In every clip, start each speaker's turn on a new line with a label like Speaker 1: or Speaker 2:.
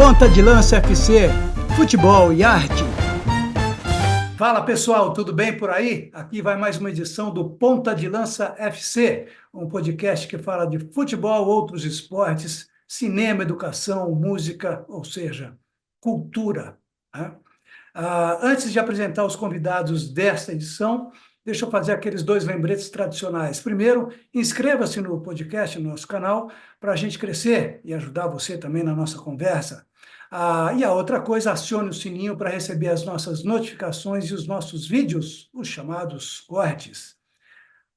Speaker 1: Ponta de Lança FC, futebol e arte. Fala pessoal, tudo bem por aí? Aqui vai mais uma edição do Ponta de Lança FC, um podcast que fala de futebol, outros esportes, cinema, educação, música, ou seja, cultura, né? Antes de apresentar os convidados desta edição, deixa eu fazer aqueles dois lembretes tradicionais. Primeiro, inscreva-se no podcast, no nosso canal, para a gente crescer e ajudar você também na nossa conversa. E a outra coisa, acione o sininho para receber as nossas notificações e os nossos vídeos, os chamados cortes.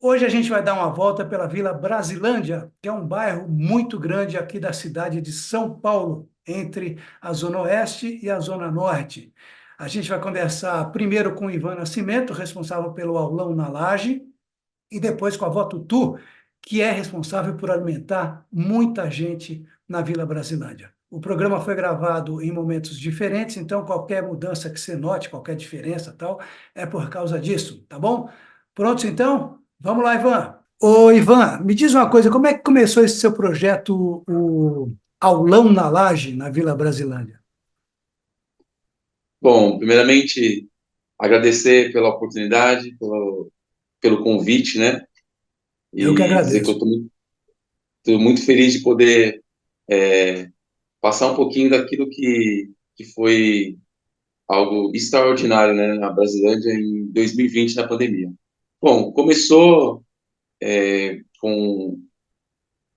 Speaker 1: Hoje a gente vai dar uma volta pela Vila Brasilândia, que é um bairro muito grande aqui da cidade de São Paulo, entre a Zona Oeste e a Zona Norte. A gente vai conversar primeiro com o Ivan Nascimento, responsável pelo aulão na Laje, e depois com a Vó Tutu, que é responsável por alimentar muita gente na Vila Brasilândia. O programa foi gravado em momentos diferentes, então qualquer mudança que você note, qualquer diferença tal, é por causa disso, tá bom? Prontos então? Vamos lá, Ivan. Ô, Ivan, me diz uma coisa, como é que começou esse seu projeto, o Aulão na Laje, na Vila Brasilândia?
Speaker 2: Bom, primeiramente, agradecer pela oportunidade, pelo convite, né?
Speaker 1: Eu que
Speaker 2: E dizer que eu
Speaker 1: agradeço.
Speaker 2: estou muito feliz de poder passar um pouquinho daquilo que foi algo extraordinário, né, na Brasilândia em 2020, na pandemia. Bom, começou com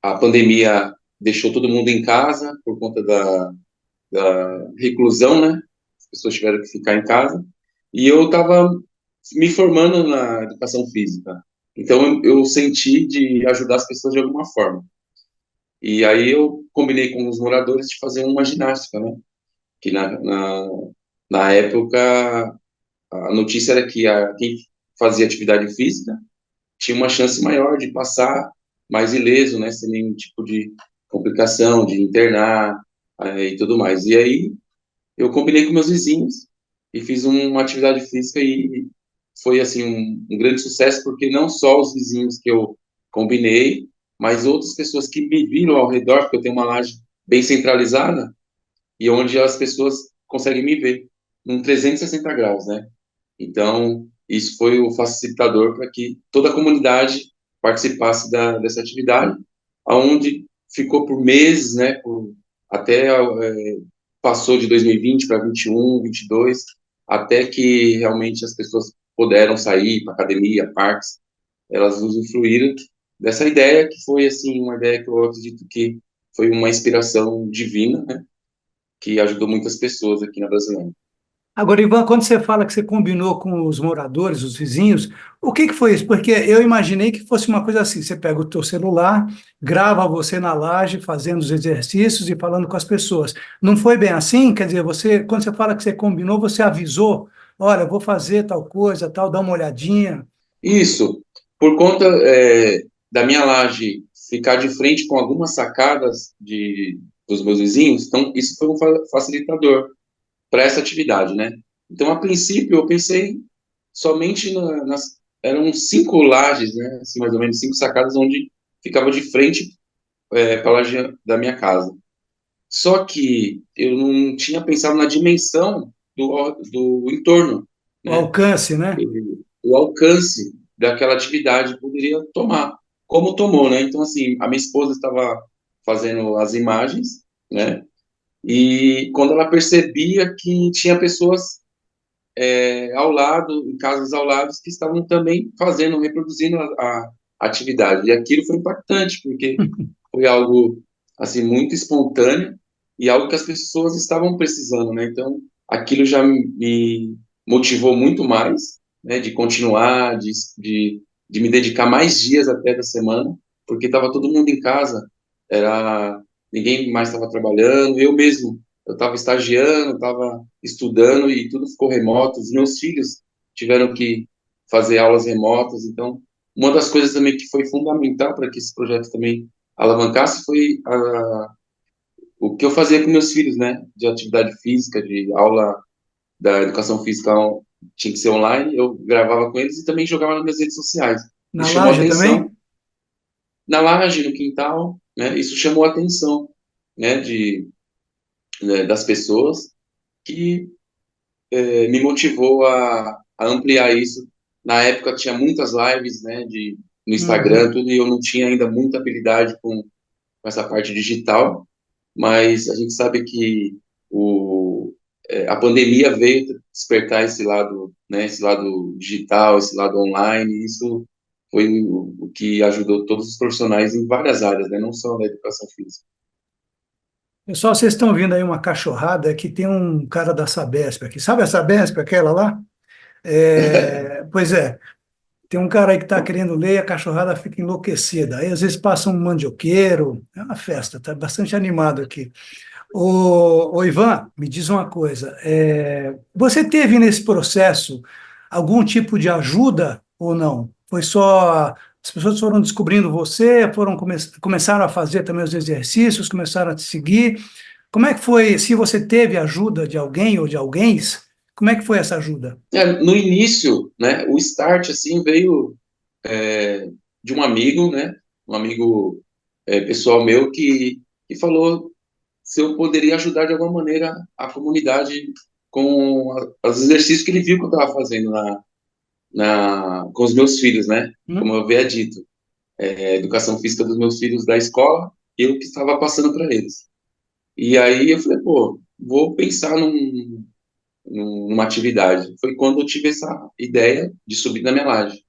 Speaker 2: a pandemia, deixou todo mundo em casa por conta da reclusão, né? As pessoas tiveram que ficar em casa. E eu estava me formando na educação física. Então, eu senti de ajudar as pessoas de alguma forma. E aí eu combinei com os moradores de fazer uma ginástica, né? Que na época, a notícia era que quem fazia atividade física tinha uma chance maior de passar mais ileso, né? Sem nenhum tipo de complicação, de internar e tudo mais. E aí eu combinei com meus vizinhos e fiz uma atividade física e foi assim um grande sucesso porque não só os vizinhos que eu combinei, mas outras pessoas que me viram ao redor, porque eu tenho uma laje bem centralizada e onde as pessoas conseguem me ver num 360 graus, né? Então, isso foi o facilitador para que toda a comunidade participasse dessa atividade, aonde ficou por meses, né, até passou de 2020 para 21, 22, até que realmente as pessoas puderam sair para academia, parques, elas usufruíram dessa ideia que foi assim uma ideia que eu acredito que foi uma inspiração divina, né, que ajudou muitas pessoas aqui na Brasilândia.
Speaker 1: Agora, Ivan, quando você fala que você combinou com os moradores, os vizinhos, o que que foi isso? Porque eu imaginei que fosse uma coisa assim, você pega o teu celular, grava você na laje fazendo os exercícios e falando com as pessoas. Não foi bem assim? Quer dizer, você, quando você fala que você combinou, você avisou, olha, eu vou fazer tal coisa, tal, dá uma olhadinha.
Speaker 2: Isso, por conta da minha laje ficar de frente com algumas sacadas dos meus vizinhos, então isso foi um facilitador para essa atividade, né? Então, a princípio, eu pensei somente eram 5 lajes, né? Assim, mais ou menos 5 sacadas, onde ficava de frente para a laje da minha casa. Só que eu não tinha pensado na dimensão do entorno,
Speaker 1: O
Speaker 2: né?
Speaker 1: alcance, né?
Speaker 2: O alcance daquela atividade poderia tomar, como tomou, né? Então, assim, a minha esposa estava fazendo as imagens, né? E quando ela percebia que tinha pessoas ao lado, em casas ao lado, que estavam também fazendo, reproduzindo a atividade. E aquilo foi impactante, porque foi algo, assim, muito espontâneo e algo que as pessoas estavam precisando, né? Então, aquilo já me motivou muito mais, né, de continuar, de me dedicar mais dias até da semana, porque estava todo mundo em casa, era ninguém mais estava trabalhando, eu mesmo, eu estava estagiando, estava estudando e tudo ficou remoto, os meus filhos tiveram que fazer aulas remotas, então, uma das coisas também que foi fundamental para que esse projeto também alavancasse foi o que eu fazia com meus filhos, né? De atividade física, de aula da educação física tinha que ser online, eu gravava com eles e também jogava nas minhas redes sociais.
Speaker 1: Na
Speaker 2: Isso chamou
Speaker 1: laje também?
Speaker 2: atenção na laje, no quintal, né? Isso chamou atenção, né? né, das pessoas que me motivou a ampliar isso. Na época tinha muitas lives, né, no Instagram,
Speaker 1: Uhum.
Speaker 2: tudo, e eu não tinha ainda muita habilidade com essa parte digital, mas a gente sabe que a pandemia veio despertar esse lado, né, esse lado digital, esse lado online, e isso foi o que ajudou todos os profissionais em várias áreas, né, não só na educação física.
Speaker 1: Pessoal, vocês estão ouvindo aí uma cachorrada que tem um cara da Sabesp aqui. Sabe a Sabesp, aquela lá? Pois é, tem um cara aí que está querendo ler e a cachorrada fica enlouquecida. Aí às vezes passa um mandioqueiro, é uma festa, está bastante animado aqui. Ô Ivan, me diz uma coisa, você teve nesse processo algum tipo de ajuda ou não? Foi só, as pessoas foram descobrindo você, começaram a fazer também os exercícios, começaram a te seguir. Como é que foi, se você teve ajuda de alguém ou de alguém, como é que foi essa ajuda?
Speaker 2: No início, né, o start assim veio é, de um amigo, né, um amigo pessoal meu que falou se eu poderia ajudar de alguma maneira a comunidade com os exercícios que ele viu que eu estava fazendo com os meus filhos, né? Como
Speaker 1: Hum?
Speaker 2: eu havia dito, a educação física dos meus filhos da escola, eu que estava passando para eles. E aí eu falei, pô, vou pensar numa atividade. Foi quando eu tive essa ideia de subir na minha laje.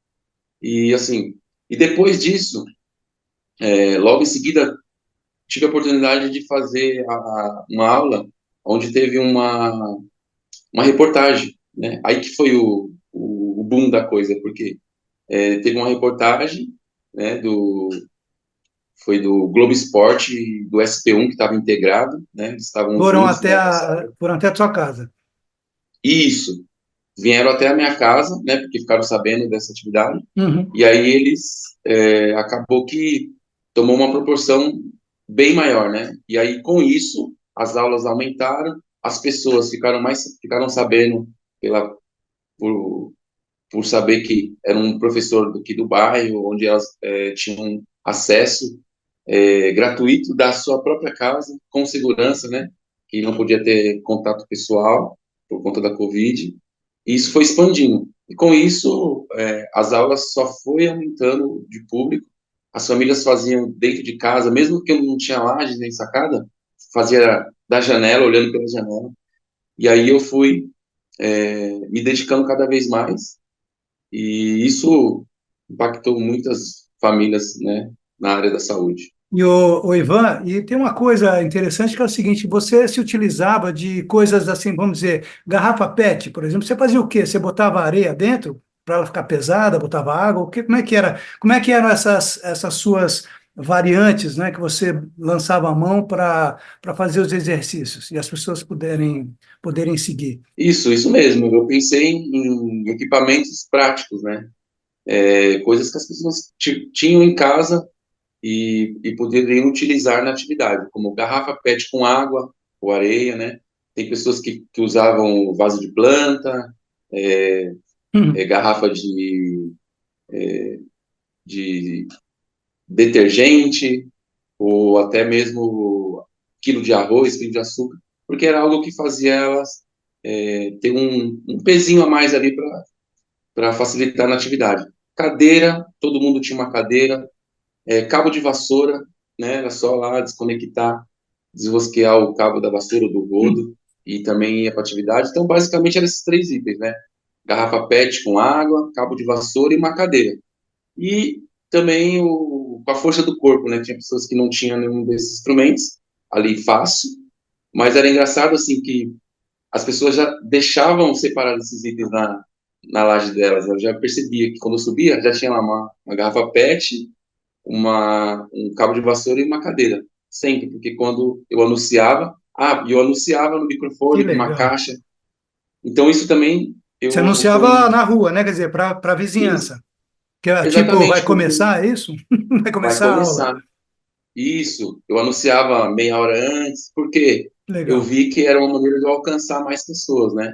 Speaker 2: E assim, e depois disso, logo em seguida, tive a oportunidade de fazer uma aula onde teve uma reportagem, né? Aí que foi o boom da coisa, porque teve uma reportagem, né, foi do Globo Esporte e do SP1 que estava integrado, né? Eles estavam juntos nessa sala.
Speaker 1: Foram até a sua casa.
Speaker 2: Isso, vieram até a minha casa, né? Porque ficaram sabendo dessa atividade.
Speaker 1: Uhum.
Speaker 2: E aí eles acabou que tomou uma proporção bem maior, né? E aí com isso as aulas aumentaram, as pessoas ficaram sabendo pela por, por saber que era um professor aqui do bairro, onde elas tinham acesso gratuito da sua própria casa, com segurança, né? Que não podia ter contato pessoal por conta da Covid. E isso foi expandindo. E com isso, as aulas só foi aumentando de público. As famílias faziam dentro de casa, mesmo que eu não tinha laje nem sacada, fazia da janela, olhando pela janela. E aí eu fui me dedicando cada vez mais e isso impactou muitas famílias, né, na área da saúde.
Speaker 1: E o Ivan, e tem uma coisa interessante que é o seguinte: você se utilizava de coisas assim, vamos dizer, garrafa PET, por exemplo. Você fazia o quê? Você botava areia dentro para ela ficar pesada, botava água? Como é que era? Como é que eram essas suas variantes, né, que você lançava a mão para fazer os exercícios e as pessoas poderem seguir?
Speaker 2: Isso mesmo. Eu pensei em equipamentos práticos, né, coisas que as pessoas tinham em casa e poderiam utilizar na atividade, como garrafa PET com água ou areia, né. Tem pessoas que usavam vaso de planta, é,
Speaker 1: Hum.
Speaker 2: garrafa de detergente, ou até mesmo quilo de arroz, quilo de açúcar, porque era algo que fazia elas ter um pezinho a mais ali para facilitar na atividade. Cadeira, todo mundo tinha uma cadeira, cabo de vassoura, né, era só lá desconectar, desrosquear o cabo da vassoura do rodo e também ia para atividade. Então, basicamente, eram esses três itens, né? Garrafa PET com água, cabo de vassoura e uma cadeira. E também com a força do corpo, né? Tinha pessoas que não tinham nenhum desses instrumentos ali fácil, mas era engraçado assim que as pessoas já deixavam separados esses itens na laje delas. Eu já percebia que quando eu subia já tinha lá uma garrafa PET, um cabo de vassoura e uma cadeira. Sempre, porque quando eu anunciava, eu anunciava no
Speaker 1: Que
Speaker 2: microfone com uma
Speaker 1: legal.
Speaker 2: caixa. Então isso também
Speaker 1: Você
Speaker 2: eu
Speaker 1: anunciava
Speaker 2: foi
Speaker 1: na rua, né? Quer dizer, para a
Speaker 2: isso,
Speaker 1: vizinhança. Que é tipo, vai
Speaker 2: exatamente, porque
Speaker 1: começar, é isso? Vai
Speaker 2: vai
Speaker 1: começar a aula.
Speaker 2: começar. Isso, eu anunciava meia hora antes, porque eu
Speaker 1: Legal.
Speaker 2: vi que era uma maneira de eu alcançar mais pessoas, né?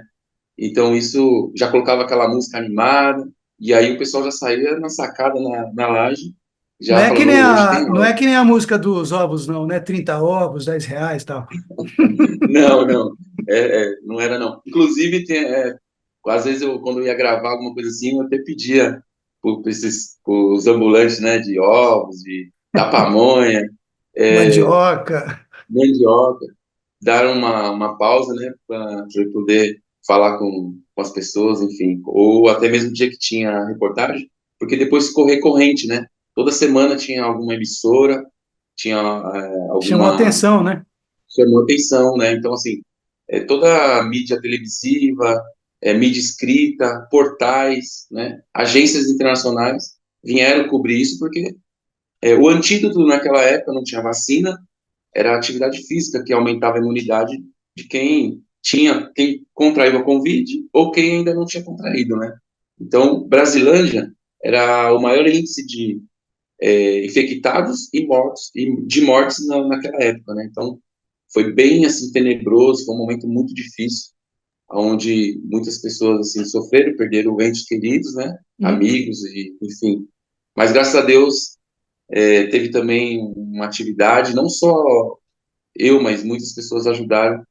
Speaker 2: Então isso já colocava aquela música animada, e aí o pessoal já saía na sacada, na laje, Já falando, hoje tem
Speaker 1: Não é
Speaker 2: ovos.
Speaker 1: que nem a música dos ovos, não, né? 30 ovos, R$ 10 e tal.
Speaker 2: Não, não, não era não. Inclusive, às vezes quando eu ia gravar alguma coisa assim, eu até pedia os ambulantes, né, de ovos, da pamonha, é,
Speaker 1: Mandioca.
Speaker 2: mandioca, dar uma pausa, né, para eu poder falar com as pessoas, enfim, ou até mesmo o dia que tinha reportagem, porque depois ficou recorrente, né? Toda semana tinha alguma emissora, tinha
Speaker 1: Chamou
Speaker 2: alguma
Speaker 1: atenção, né?
Speaker 2: chamou atenção, né? Então, assim, toda a mídia televisiva, mídia escrita, portais, né? Agências internacionais vieram cobrir isso porque o antídoto naquela época não tinha vacina, era a atividade física que aumentava a imunidade de quem contraiu a Covid ou quem ainda não tinha contraído, né? Então, Brasilândia era o maior índice de infectados e mortos, e de mortes naquela época, né? Então, foi bem, assim, tenebroso, foi um momento muito difícil, onde muitas pessoas, assim, sofreram, perderam entes queridos, né?
Speaker 1: Hum.
Speaker 2: Amigos, e, enfim. Mas, graças a Deus, teve também uma atividade, não só eu, mas muitas pessoas ajudaram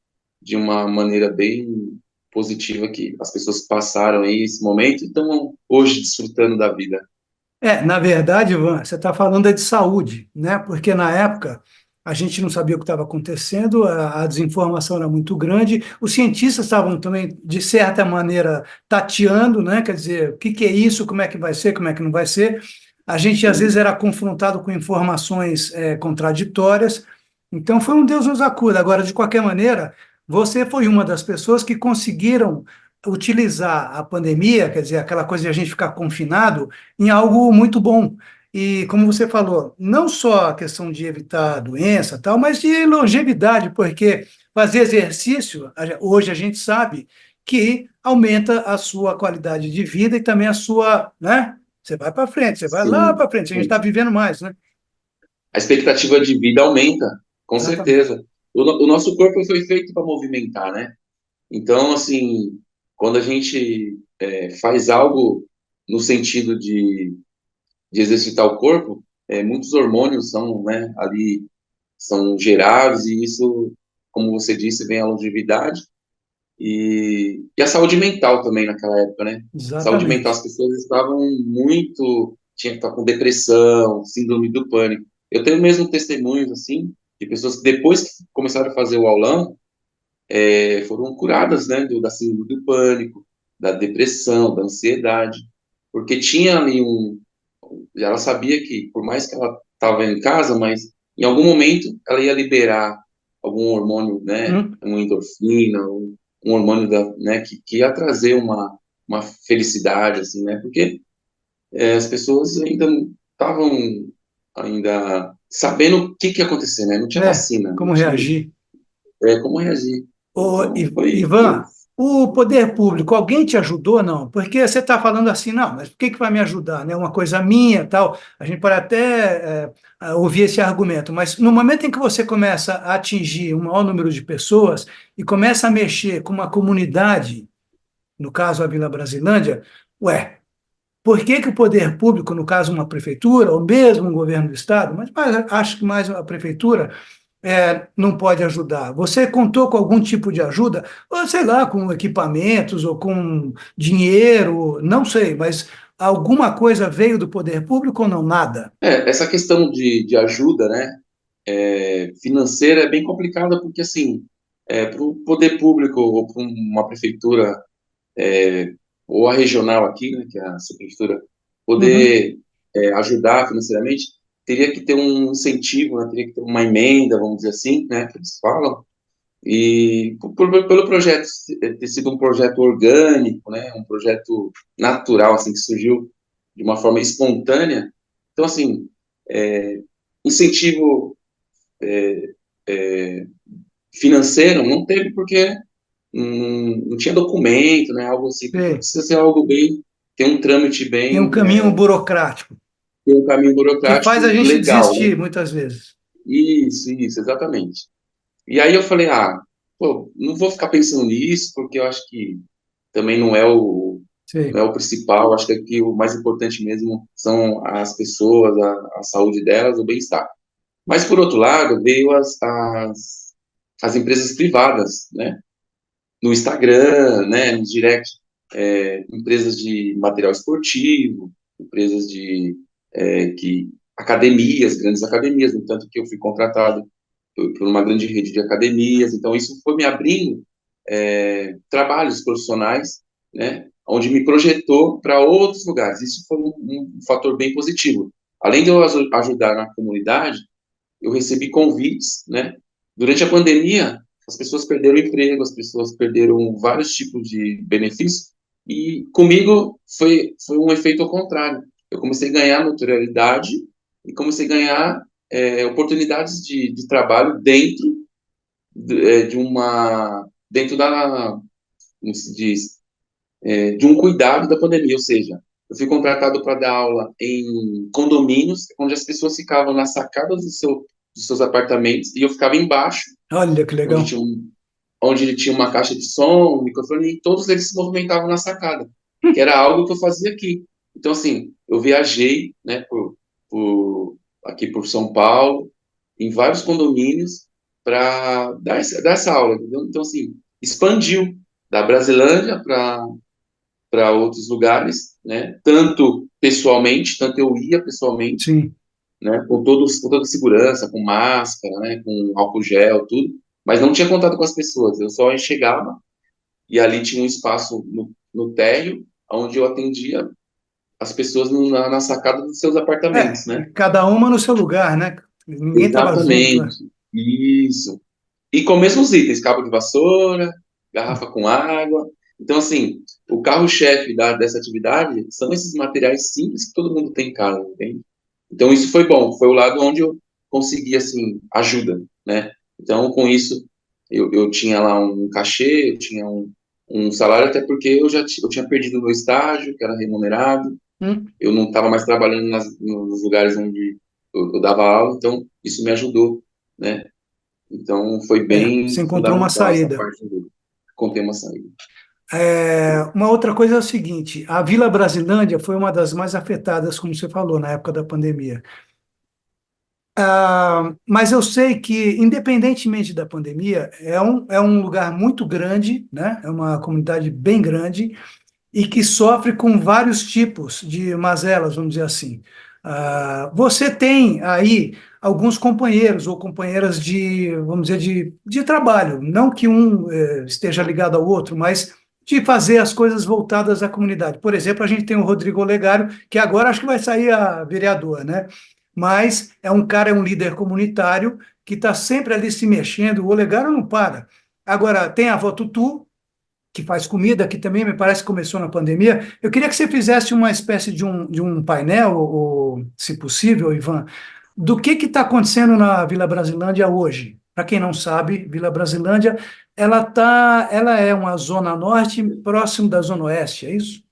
Speaker 2: de uma maneira bem positiva que as pessoas passaram aí esse momento e estão hoje desfrutando da vida.
Speaker 1: Na verdade, Ivan, você está falando é de saúde, né? Porque na época a gente não sabia o que estava acontecendo, a desinformação era muito grande, os cientistas estavam também, de certa maneira, tateando, né? Quer dizer, o que que é isso, como é que vai ser, como é que não vai ser. A gente, às vezes,
Speaker 2: Sim,
Speaker 1: era confrontado com informações contraditórias, então foi um Deus nos acuda. Agora, de qualquer maneira, você foi uma das pessoas que conseguiram utilizar a pandemia, quer dizer, aquela coisa de a gente ficar confinado, em algo muito bom. E como você falou, não só a questão de evitar a doença, tal, mas de longevidade, porque fazer exercício, hoje a gente sabe que aumenta a sua qualidade de vida e também a sua, né? Você vai para frente, você vai lá
Speaker 2: sim,
Speaker 1: para frente, a gente está
Speaker 2: sim.
Speaker 1: vivendo mais, né?
Speaker 2: A expectativa de vida aumenta, com
Speaker 1: Exatamente.
Speaker 2: certeza. O nosso corpo foi feito para movimentar, né? Então, assim, quando a gente faz algo no sentido de exercitar o corpo, muitos hormônios são, né, ali são gerados e isso, como você disse, vem a longevidade e a saúde mental também naquela época, né? Saúde mental,
Speaker 1: Exatamente.
Speaker 2: as pessoas estavam tinha que estar com depressão, síndrome do pânico. Eu tenho mesmo testemunhos, assim, de pessoas que depois que começaram a fazer o aulão, foram curadas, né, da síndrome do pânico, da depressão, da ansiedade, porque tinha ali ela sabia que, por mais que ela estava em casa, mas em algum momento ela ia liberar algum hormônio, né,
Speaker 1: Hum?
Speaker 2: uma endorfina, um hormônio né, que ia trazer uma felicidade, assim, né, porque as pessoas ainda não estavam ainda sabendo o que que ia acontecer, né, não tinha vacina, não
Speaker 1: Como
Speaker 2: tinha
Speaker 1: reagir?
Speaker 2: como reagir.
Speaker 1: Ô,
Speaker 2: Então, foi
Speaker 1: Ivan, o poder público, alguém te ajudou, não? Porque você está falando assim, não, mas por que que vai me ajudar, né? Uma coisa minha, tal. A gente pode até ouvir esse argumento, mas no momento em que você começa a atingir um maior número de pessoas e começa a mexer com uma comunidade, no caso a Vila Brasilândia, ué, por que que o poder público, no caso uma prefeitura, ou mesmo um governo do estado, mas acho que mais a prefeitura, não pode ajudar? Você contou com algum tipo de ajuda? Ou sei lá, com equipamentos ou com dinheiro, não sei, mas alguma coisa veio do poder público ou não? Nada.
Speaker 2: essa questão de ajuda, né, financeira é bem complicada porque assim, para o poder público ou para uma prefeitura ou a regional aqui, né, que é a subprefeitura,
Speaker 1: Uhum.
Speaker 2: poder ajudar financeiramente, teria que ter um incentivo, né, teria que ter uma emenda, vamos dizer assim, né, que eles falam, e pelo projeto ter sido um projeto orgânico, né, um projeto natural, assim, que surgiu de uma forma espontânea, então, assim, incentivo financeiro não teve porque não tinha documento, né, algo assim, porque
Speaker 1: Sei.
Speaker 2: precisa ser algo bem, tem um trâmite
Speaker 1: Tem um
Speaker 2: bem,
Speaker 1: caminho burocrático
Speaker 2: tem um caminho
Speaker 1: que faz a
Speaker 2: burocrático
Speaker 1: gente
Speaker 2: legal, né?
Speaker 1: desistir muitas vezes.
Speaker 2: Isso, exatamente. E aí eu falei, pô, não vou ficar pensando nisso, porque eu acho que também não é
Speaker 1: Sei.
Speaker 2: não é o principal. Acho que aqui o mais importante mesmo são as pessoas, a saúde delas, o bem-estar. Mas, por outro lado, veio as empresas privadas, né? No Instagram, né? No direct, empresas de material esportivo, empresas academias, grandes academias, no tanto que eu fui contratado por uma grande rede de academias. Então, isso foi me abrindo trabalhos profissionais, né? Onde me projetou para outros lugares. Isso foi um fator bem positivo. Além de eu ajudar na comunidade, eu recebi convites, né? Durante a pandemia, as pessoas perderam emprego, as pessoas perderam vários tipos de benefícios, e comigo foi um efeito ao contrário. Eu comecei a ganhar notoriedade e comecei a ganhar oportunidades de trabalho dentro da, como se diz, de um cuidado da pandemia, ou seja, eu fui contratado para dar aula em condomínios, onde as pessoas ficavam na sacada dos seus apartamentos, e eu ficava embaixo,
Speaker 1: Olha que
Speaker 2: onde
Speaker 1: legal.
Speaker 2: tinha, onde tinha uma caixa de som, um microfone, e todos eles se movimentavam na sacada, que era algo que eu fazia aqui. Então, assim, eu viajei, né, aqui por São Paulo, em vários condomínios, para dar essa aula, entendeu? Então, assim, expandiu da Brasilândia para outros lugares, né? Tanto pessoalmente, tanto eu ia pessoalmente,
Speaker 1: Sim.
Speaker 2: né? Com toda segurança, com máscara, né? Com álcool gel, tudo. Mas não tinha contato com as pessoas. Eu só chegava e ali tinha um espaço no térreo, onde eu atendia as pessoas na sacada dos seus apartamentos,
Speaker 1: E
Speaker 2: né?
Speaker 1: cada uma no seu lugar, né? Ninguém estava junto lá.
Speaker 2: Exatamente. Isso. E com os mesmos itens, cabo de vassoura, garrafa com água. Então, assim, o carro-chefe dessa atividade são esses materiais simples que todo mundo tem em casa, entende? Então, isso foi bom, foi o lado onde eu consegui, assim, ajuda, né? Então, com isso, eu tinha lá um cachê, eu tinha um salário, até porque eu tinha perdido o meu estágio, que era remunerado,
Speaker 1: Hum?
Speaker 2: eu não estava mais trabalhando nos lugares onde eu dava aula, então isso me ajudou, né? Então, foi
Speaker 1: Você
Speaker 2: bem
Speaker 1: encontrou uma
Speaker 2: fundamental essa
Speaker 1: saída.
Speaker 2: parte do conter uma saída.
Speaker 1: Uma outra coisa é o seguinte: a Vila Brasilândia foi uma das mais afetadas, como você falou, na época da pandemia. Mas eu sei que, independentemente da pandemia, é um lugar muito grande, né? É uma comunidade bem grande e que sofre com vários tipos de mazelas, vamos dizer assim. Você tem aí alguns companheiros ou companheiras de, vamos dizer, de trabalho, não que um esteja ligado ao outro, mas de fazer as coisas voltadas à comunidade. Por exemplo, a gente tem o Rodrigo Olegário, que agora acho que vai sair a vereador, né? Mas é um cara, é um líder comunitário que está sempre ali se mexendo. O Olegário não para. Agora, tem a avó Tutu, que faz comida, que também me parece que começou na pandemia. Eu queria que você fizesse uma espécie de um painel, ou, se possível, Ivan, do que está acontecendo na Vila Brasilândia hoje. Para quem não sabe, Vila Brasilândia, ela é uma zona norte próximo da zona oeste, é isso?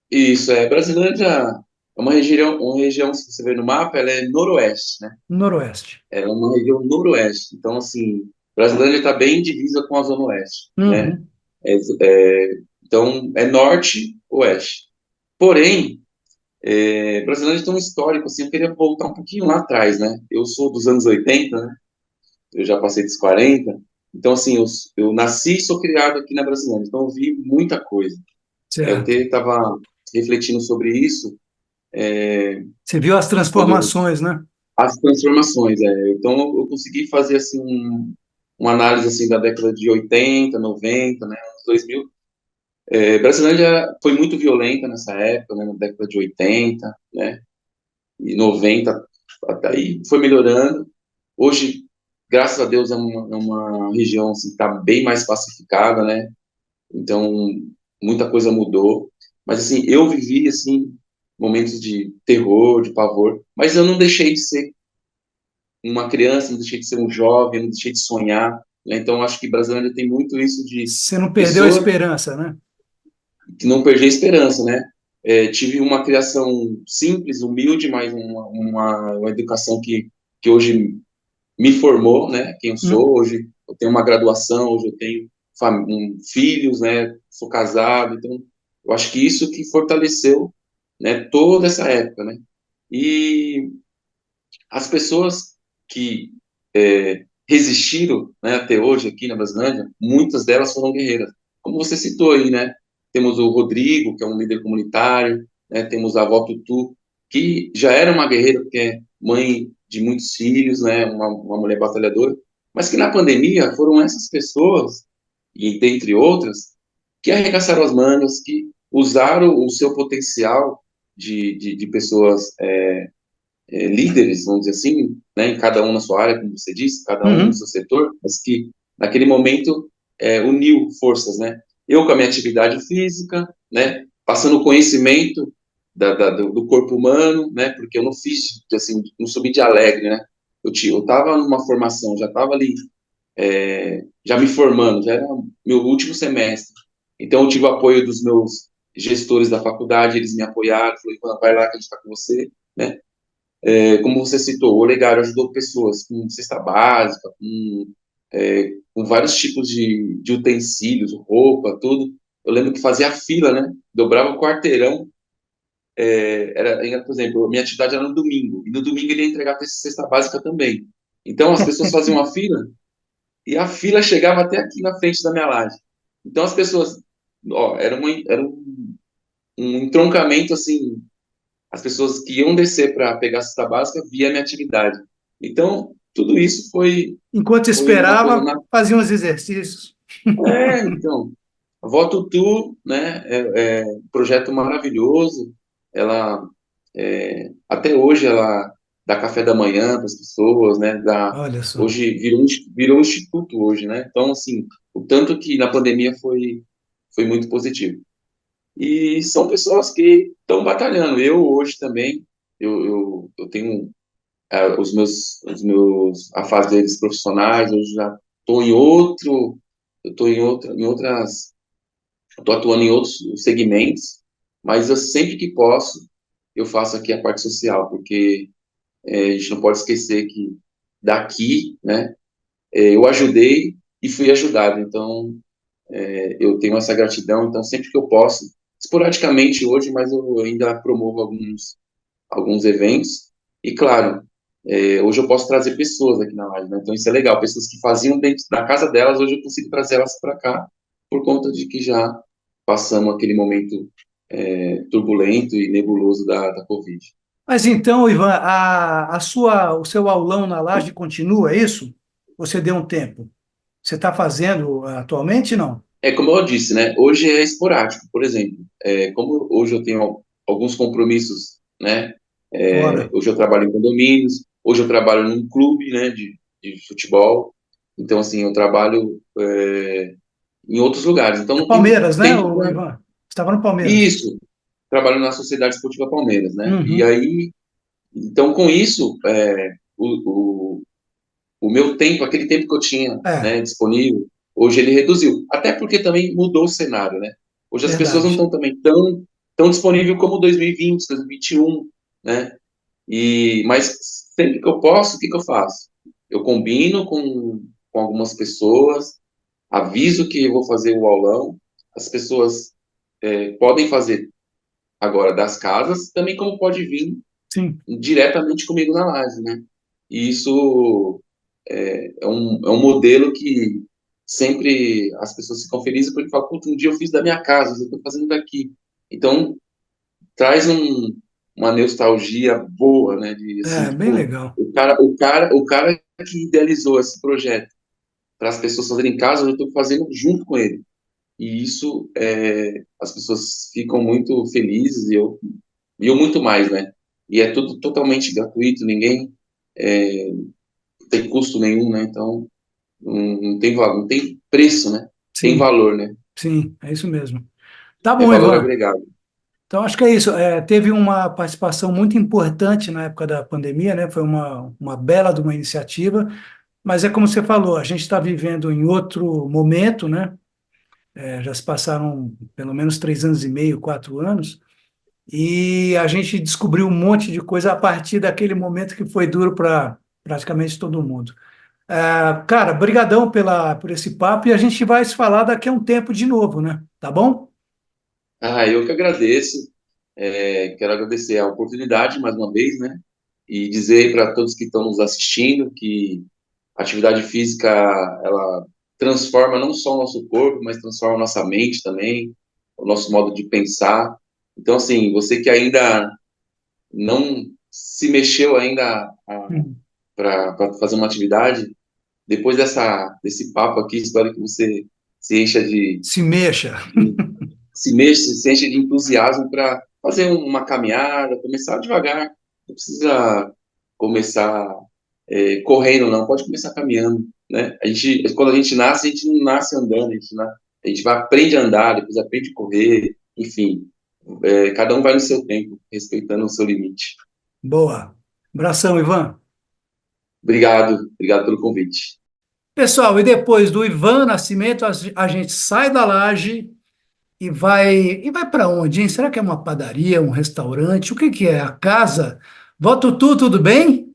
Speaker 2: Isso, Brasilândia é uma região, se você ver no mapa, ela é noroeste, né?
Speaker 1: Noroeste.
Speaker 2: Ela é uma região noroeste. Então, assim, Brasilândia está bem divisa com a zona oeste, né?
Speaker 1: Uhum.
Speaker 2: É, então, é norte-oeste. Porém, Brasilândia tem um histórico, assim, eu queria voltar um pouquinho lá atrás, né? Eu sou dos anos 80, né? Eu já passei dos 40. Então, assim, eu nasci e sou criado aqui na Brasilândia, então eu vi muita coisa. Eu
Speaker 1: Certo.
Speaker 2: até estava refletindo sobre isso,
Speaker 1: Você viu as
Speaker 2: quando
Speaker 1: transformações, né?
Speaker 2: as transformações. Então, eu consegui fazer, assim, uma análise, assim, da década de 80, 90, né, anos 2000. Brasilândia foi muito violenta nessa época, né, na década de 80, né, e 90, até aí foi melhorando. Hoje, graças a Deus, é uma região assim, que está bem mais pacificada, né? Então, muita coisa mudou. Mas, assim, eu vivi, assim, momentos de terror, de pavor, mas eu não deixei de ser uma criança, não deixei de ser um jovem, não deixei de sonhar, né? Então, acho que Brasília tem muito isso de
Speaker 1: Você não perdeu a
Speaker 2: pessoa
Speaker 1: esperança, né?
Speaker 2: que não perder a esperança, né? Tive uma criação simples, humilde, mas uma educação que hoje me formou, né? Quem eu
Speaker 1: Hum.
Speaker 2: sou hoje, eu tenho uma graduação, hoje eu tenho filhos, né? Sou casado, então Eu acho que isso que fortaleceu, né, toda essa época, né? E as pessoas que resistiram, né, até hoje aqui na Brasilândia, muitas delas foram guerreiras. Como você citou aí, né? Temos o Rodrigo, que é um líder comunitário, né? Temos a avó Tutu, que já era uma guerreira, porque é mãe de muitos filhos, né? Uma mulher batalhadora, mas que na pandemia foram essas pessoas, e dentre outras, que arregaçaram as mangas, que usaram o seu potencial de pessoas líderes, vamos dizer assim, né, em cada um na sua área, como você disse, cada um no
Speaker 1: Uhum.
Speaker 2: seu setor, mas que naquele momento uniu forças, né? Eu com a minha atividade física, né, passando conhecimento do corpo humano, né, porque eu não fiz, assim, não subi de alegre, né? Eu estava numa formação, já estava ali, já me formando, já era meu último semestre. Então eu tive o apoio dos meus gestores da faculdade, eles me apoiaram, falaram, vai lá que a gente está com você, né? Como você citou, o Olegário ajudou pessoas com cesta básica, com vários tipos de utensílios, roupa, tudo. Eu lembro que fazia fila, né? Dobrava o quarteirão. Por exemplo, minha atividade era no domingo, e no domingo ele ia entregar a cesta básica também. Então as pessoas faziam a fila, e a fila chegava até aqui na frente da minha laje. Então as pessoas, ó, era um entroncamento assim. As pessoas que iam descer para pegar a cesta básica via a minha atividade. Então, tudo isso
Speaker 1: Enquanto
Speaker 2: foi uma coisa.
Speaker 1: esperava, fazia uns exercícios.
Speaker 2: Então, a Vó Tutu, né, um projeto maravilhoso. Ela, até hoje, ela dá café da manhã para as pessoas, né,
Speaker 1: Olha só.
Speaker 2: hoje virou um instituto hoje, né? Então, assim, o tanto que na pandemia foi muito positivo. E são pessoas que estão batalhando. Eu hoje também, eu tenho os meus afazeres profissionais, eu já estou em outro, eu estou em outras, estou atuando em outros segmentos, mas eu sempre que posso, eu faço aqui a parte social, porque a gente não pode esquecer que daqui, né, eu ajudei e fui ajudado, então eu tenho essa gratidão, então sempre que eu posso, esporadicamente hoje, mas eu ainda promovo alguns eventos. E, claro, hoje eu posso trazer pessoas aqui na live, né? Então isso é legal. Pessoas que faziam dentro da casa delas, hoje eu consigo trazer elas para cá, por conta de que já passamos aquele momento turbulento e nebuloso da Covid.
Speaker 1: Mas então, Ivan, o seu aulão na Laje continua, é isso? Você deu um tempo? Você está fazendo atualmente, não?
Speaker 2: É como eu disse, né? Hoje é esporádico. Por exemplo, como hoje eu tenho alguns compromissos, né?
Speaker 1: Fora.
Speaker 2: Hoje eu trabalho em condomínios, hoje eu trabalho num clube, né? De futebol. Então, assim, eu trabalho em outros lugares. Então,
Speaker 1: É
Speaker 2: não tenho
Speaker 1: Palmeiras, né,
Speaker 2: tempo
Speaker 1: o
Speaker 2: para
Speaker 1: Ivan? Você estava no Palmeiras.
Speaker 2: isso. Trabalho na Sociedade Esportiva Palmeiras, né? E
Speaker 1: Uhum.
Speaker 2: aí, então, com isso, o meu tempo, aquele tempo que eu tinha,
Speaker 1: É,
Speaker 2: né, disponível, hoje ele reduziu. Até porque também mudou o cenário, né? Hoje as pessoas não
Speaker 1: verdade.
Speaker 2: estão também tão disponíveis como 2020, 2021, né? Mas sempre que eu posso, o que que eu faço? Eu combino com algumas pessoas, aviso que eu vou fazer o aulão, as pessoas podem fazer agora das casas, também como pode vir
Speaker 1: Sim.
Speaker 2: diretamente comigo na live, né? E isso é um modelo que sempre as pessoas ficam felizes porque falam, puta, um dia eu fiz da minha casa, eu estou fazendo daqui. Então, traz uma nostalgia boa, né? De, assim,
Speaker 1: É, bem
Speaker 2: pô,
Speaker 1: legal.
Speaker 2: o cara que idealizou esse projeto para as pessoas fazerem em casa, eu estou fazendo junto com ele. E isso, as pessoas ficam muito felizes e eu muito mais, né? E é tudo totalmente gratuito, ninguém tem custo nenhum, né? Então, não tem valor, não tem preço, né? Tem
Speaker 1: Sim,
Speaker 2: valor, né?
Speaker 1: sim, é isso mesmo. Tá
Speaker 2: É
Speaker 1: bom,
Speaker 2: valor
Speaker 1: Ivan.
Speaker 2: agregado.
Speaker 1: Então, acho que é isso. É, teve uma participação muito importante na época da pandemia, né? Foi uma bela de uma iniciativa, mas é como você falou, a gente está vivendo em outro momento, né? É, já se passaram pelo menos 3 anos e meio, 4 anos, e a gente descobriu um monte de coisa a partir daquele momento que foi duro para praticamente todo mundo. Cara, brigadão por esse papo e a gente vai se falar daqui a um tempo de novo, né? Tá bom?
Speaker 2: Eu que agradeço. Quero agradecer a oportunidade mais uma vez, né? E dizer para todos que estão nos assistindo que a atividade física ela transforma não só o nosso corpo, mas transforma a nossa mente também, o nosso modo de pensar. Então, assim, você que ainda não se mexeu ainda
Speaker 1: Hum.
Speaker 2: para fazer uma atividade, depois desse papo aqui, espero que você se encha
Speaker 1: Se mexa.
Speaker 2: de se mexa, se enche de entusiasmo para fazer uma caminhada, começar devagar. Não precisa começar correndo, não. Pode começar caminhando, né? Quando a gente nasce, a gente não nasce andando, a gente vai aprende a andar, depois aprende a correr, enfim. Cada um vai no seu tempo, respeitando o seu limite.
Speaker 1: Boa. Abração, Ivan.
Speaker 2: Obrigado pelo convite.
Speaker 1: Pessoal, e depois do Ivan Nascimento, a gente sai da laje e vai para onde, hein? Será que é uma padaria, um restaurante? O que que é? A casa? Voto tu, tudo bem?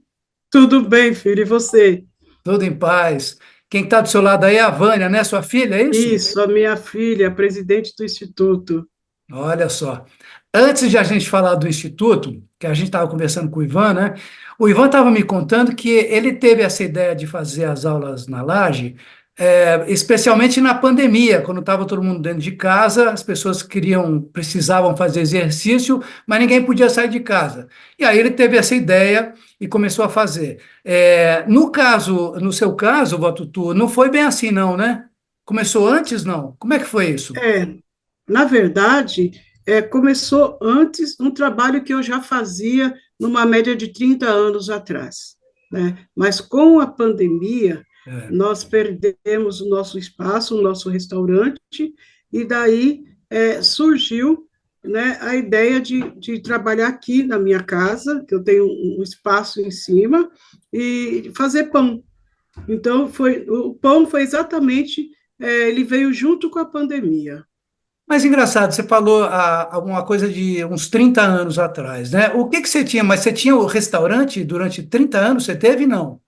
Speaker 3: Tudo bem, filho, e você?
Speaker 1: Tudo em paz. Quem está do seu lado aí é a Vânia, né? Sua filha, é isso?
Speaker 3: Isso, a minha filha, presidente do Instituto.
Speaker 1: Olha só. Antes de a gente falar do Instituto, que a gente estava conversando com o Ivan, né? O Ivan estava me contando que ele teve essa ideia de fazer as aulas na laje, especialmente na pandemia, quando estava todo mundo dentro de casa, as pessoas precisavam fazer exercício, mas ninguém podia sair de casa. E aí ele teve essa ideia e começou a fazer. No seu caso, Votutu, não foi bem assim, não, né? Começou antes, não? Como é que foi isso?
Speaker 3: É, na verdade, começou antes um trabalho que eu já fazia numa média de 30 anos atrás, né? Mas com a pandemia,
Speaker 1: É.
Speaker 3: nós perdemos o nosso espaço, o nosso restaurante, e daí surgiu, né, a ideia de trabalhar aqui na minha casa, que eu tenho um espaço em cima, e fazer pão. Então, o pão foi exatamente, ele veio junto com a pandemia.
Speaker 1: Mas engraçado, você falou alguma coisa de uns 30 anos atrás, né? O que que você tinha? Mas você tinha o restaurante durante 30 anos? Você teve, não?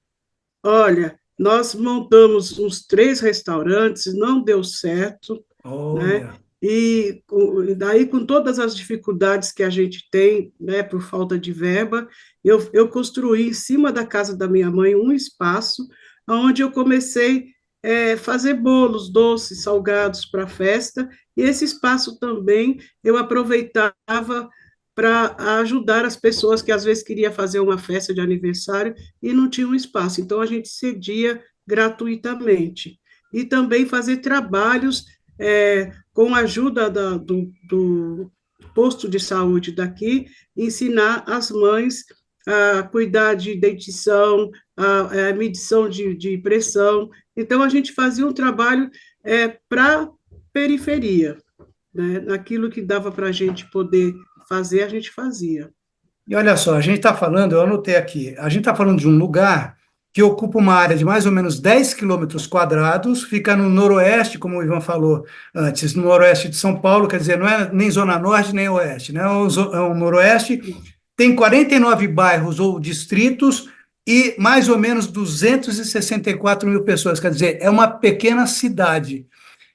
Speaker 3: Olha, nós montamos uns 3 restaurantes, não deu certo, né?
Speaker 1: Olha.
Speaker 3: E daí, com todas as dificuldades que a gente tem, né, por falta de verba, eu construí em cima da casa da minha mãe um espaço onde eu comecei fazer bolos, doces, salgados para a festa, e esse espaço também eu aproveitava para ajudar as pessoas que às vezes queria fazer uma festa de aniversário e não tinha um espaço. Então a gente cedia gratuitamente. E também fazer trabalhos com a ajuda do posto de saúde daqui, ensinar as mães a cuidar de dentição, a medição de pressão. Então, a gente fazia um trabalho para periferia, né? Naquilo que dava para a gente poder fazer, a gente fazia.
Speaker 1: E olha só, a gente está falando, eu anotei aqui, a gente está falando de um lugar que ocupa uma área de mais ou menos 10 quilômetros quadrados, fica no noroeste, como o Ivan falou antes, no noroeste de São Paulo, quer dizer, não é nem zona norte nem oeste, né? É um noroeste, tem 49 bairros ou distritos e mais ou menos 264 mil pessoas, quer dizer, é uma pequena cidade.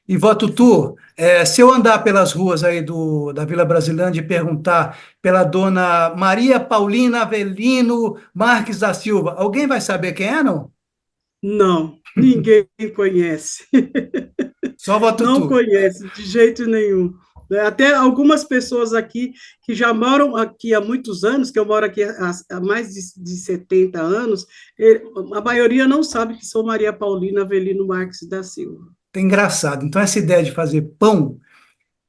Speaker 1: E Votutu, se eu andar pelas ruas aí da Vila Brasilândia e perguntar pela dona Maria Paulina Avelino Marques da Silva, alguém vai saber quem é, não?
Speaker 3: Não, ninguém conhece.
Speaker 1: Só
Speaker 3: Não
Speaker 1: Votutu.
Speaker 3: conhece de jeito nenhum. Até algumas pessoas aqui que já moram aqui há muitos anos, que eu moro aqui há mais de 70 anos, a maioria não sabe que sou Maria Paulina Avelino Marques da Silva.
Speaker 1: É engraçado. Então, essa ideia de fazer pão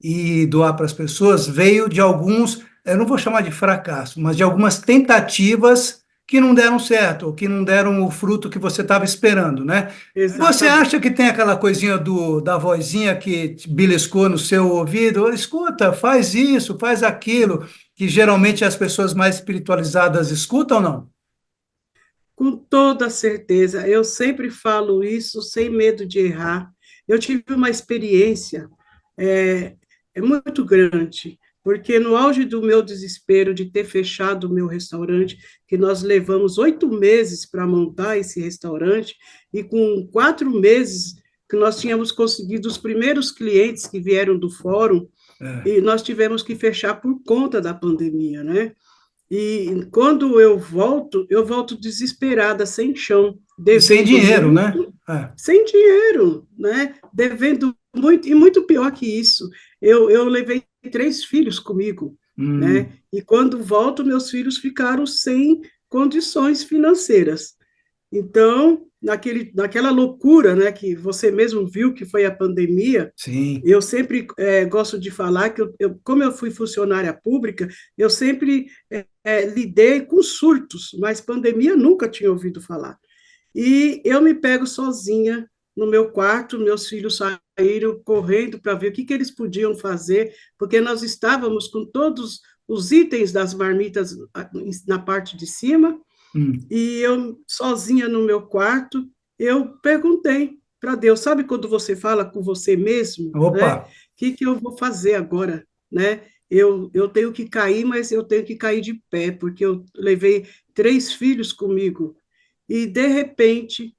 Speaker 1: e doar para as pessoas veio de alguns, eu não vou chamar de fracasso, mas de algumas tentativas que não deram certo, ou que não deram o fruto que você estava esperando, né? Você acha
Speaker 3: Exatamente.
Speaker 1: que tem aquela coisinha da vozinha que te beliscou no seu ouvido? Escuta, faz isso, faz aquilo, que geralmente as pessoas mais espiritualizadas escutam ou não?
Speaker 3: Com toda certeza, eu sempre falo isso sem medo de errar. Eu tive uma experiência é, muito grande, porque no auge do meu desespero de ter fechado o meu restaurante, que nós levamos 8 meses para montar esse restaurante, e com 4 meses que nós tínhamos conseguido os primeiros clientes que vieram do fórum,
Speaker 1: É.
Speaker 3: e nós tivemos que fechar por conta da pandemia, né? E quando eu volto desesperada, sem chão,
Speaker 1: E sem
Speaker 3: devendo
Speaker 1: dinheiro, né?
Speaker 3: muito,
Speaker 1: É.
Speaker 3: sem dinheiro, né? Devendo muito, e muito pior que isso, eu levei 3 filhos comigo, né?
Speaker 1: Hum,
Speaker 3: E quando volto, meus filhos ficaram sem condições financeiras. Então, naquela loucura, né, que você mesmo viu que foi a pandemia,
Speaker 1: sim.
Speaker 3: eu sempre gosto de falar que, como eu fui funcionária pública, eu sempre lidei com surtos, mas pandemia nunca tinha ouvido falar. E eu me pego sozinha no meu quarto, meus filhos saíram correndo para ver o que eles podiam fazer, porque nós estávamos com todos os itens das marmitas na parte de cima,
Speaker 1: Hum.
Speaker 3: e eu, sozinha no meu quarto, eu perguntei para Deus, sabe quando você fala com você mesmo,
Speaker 1: Opa,
Speaker 3: né? O que eu vou fazer agora, né? Eu tenho que cair, mas eu tenho que cair de pé, porque eu levei 3 filhos comigo. E, de repente,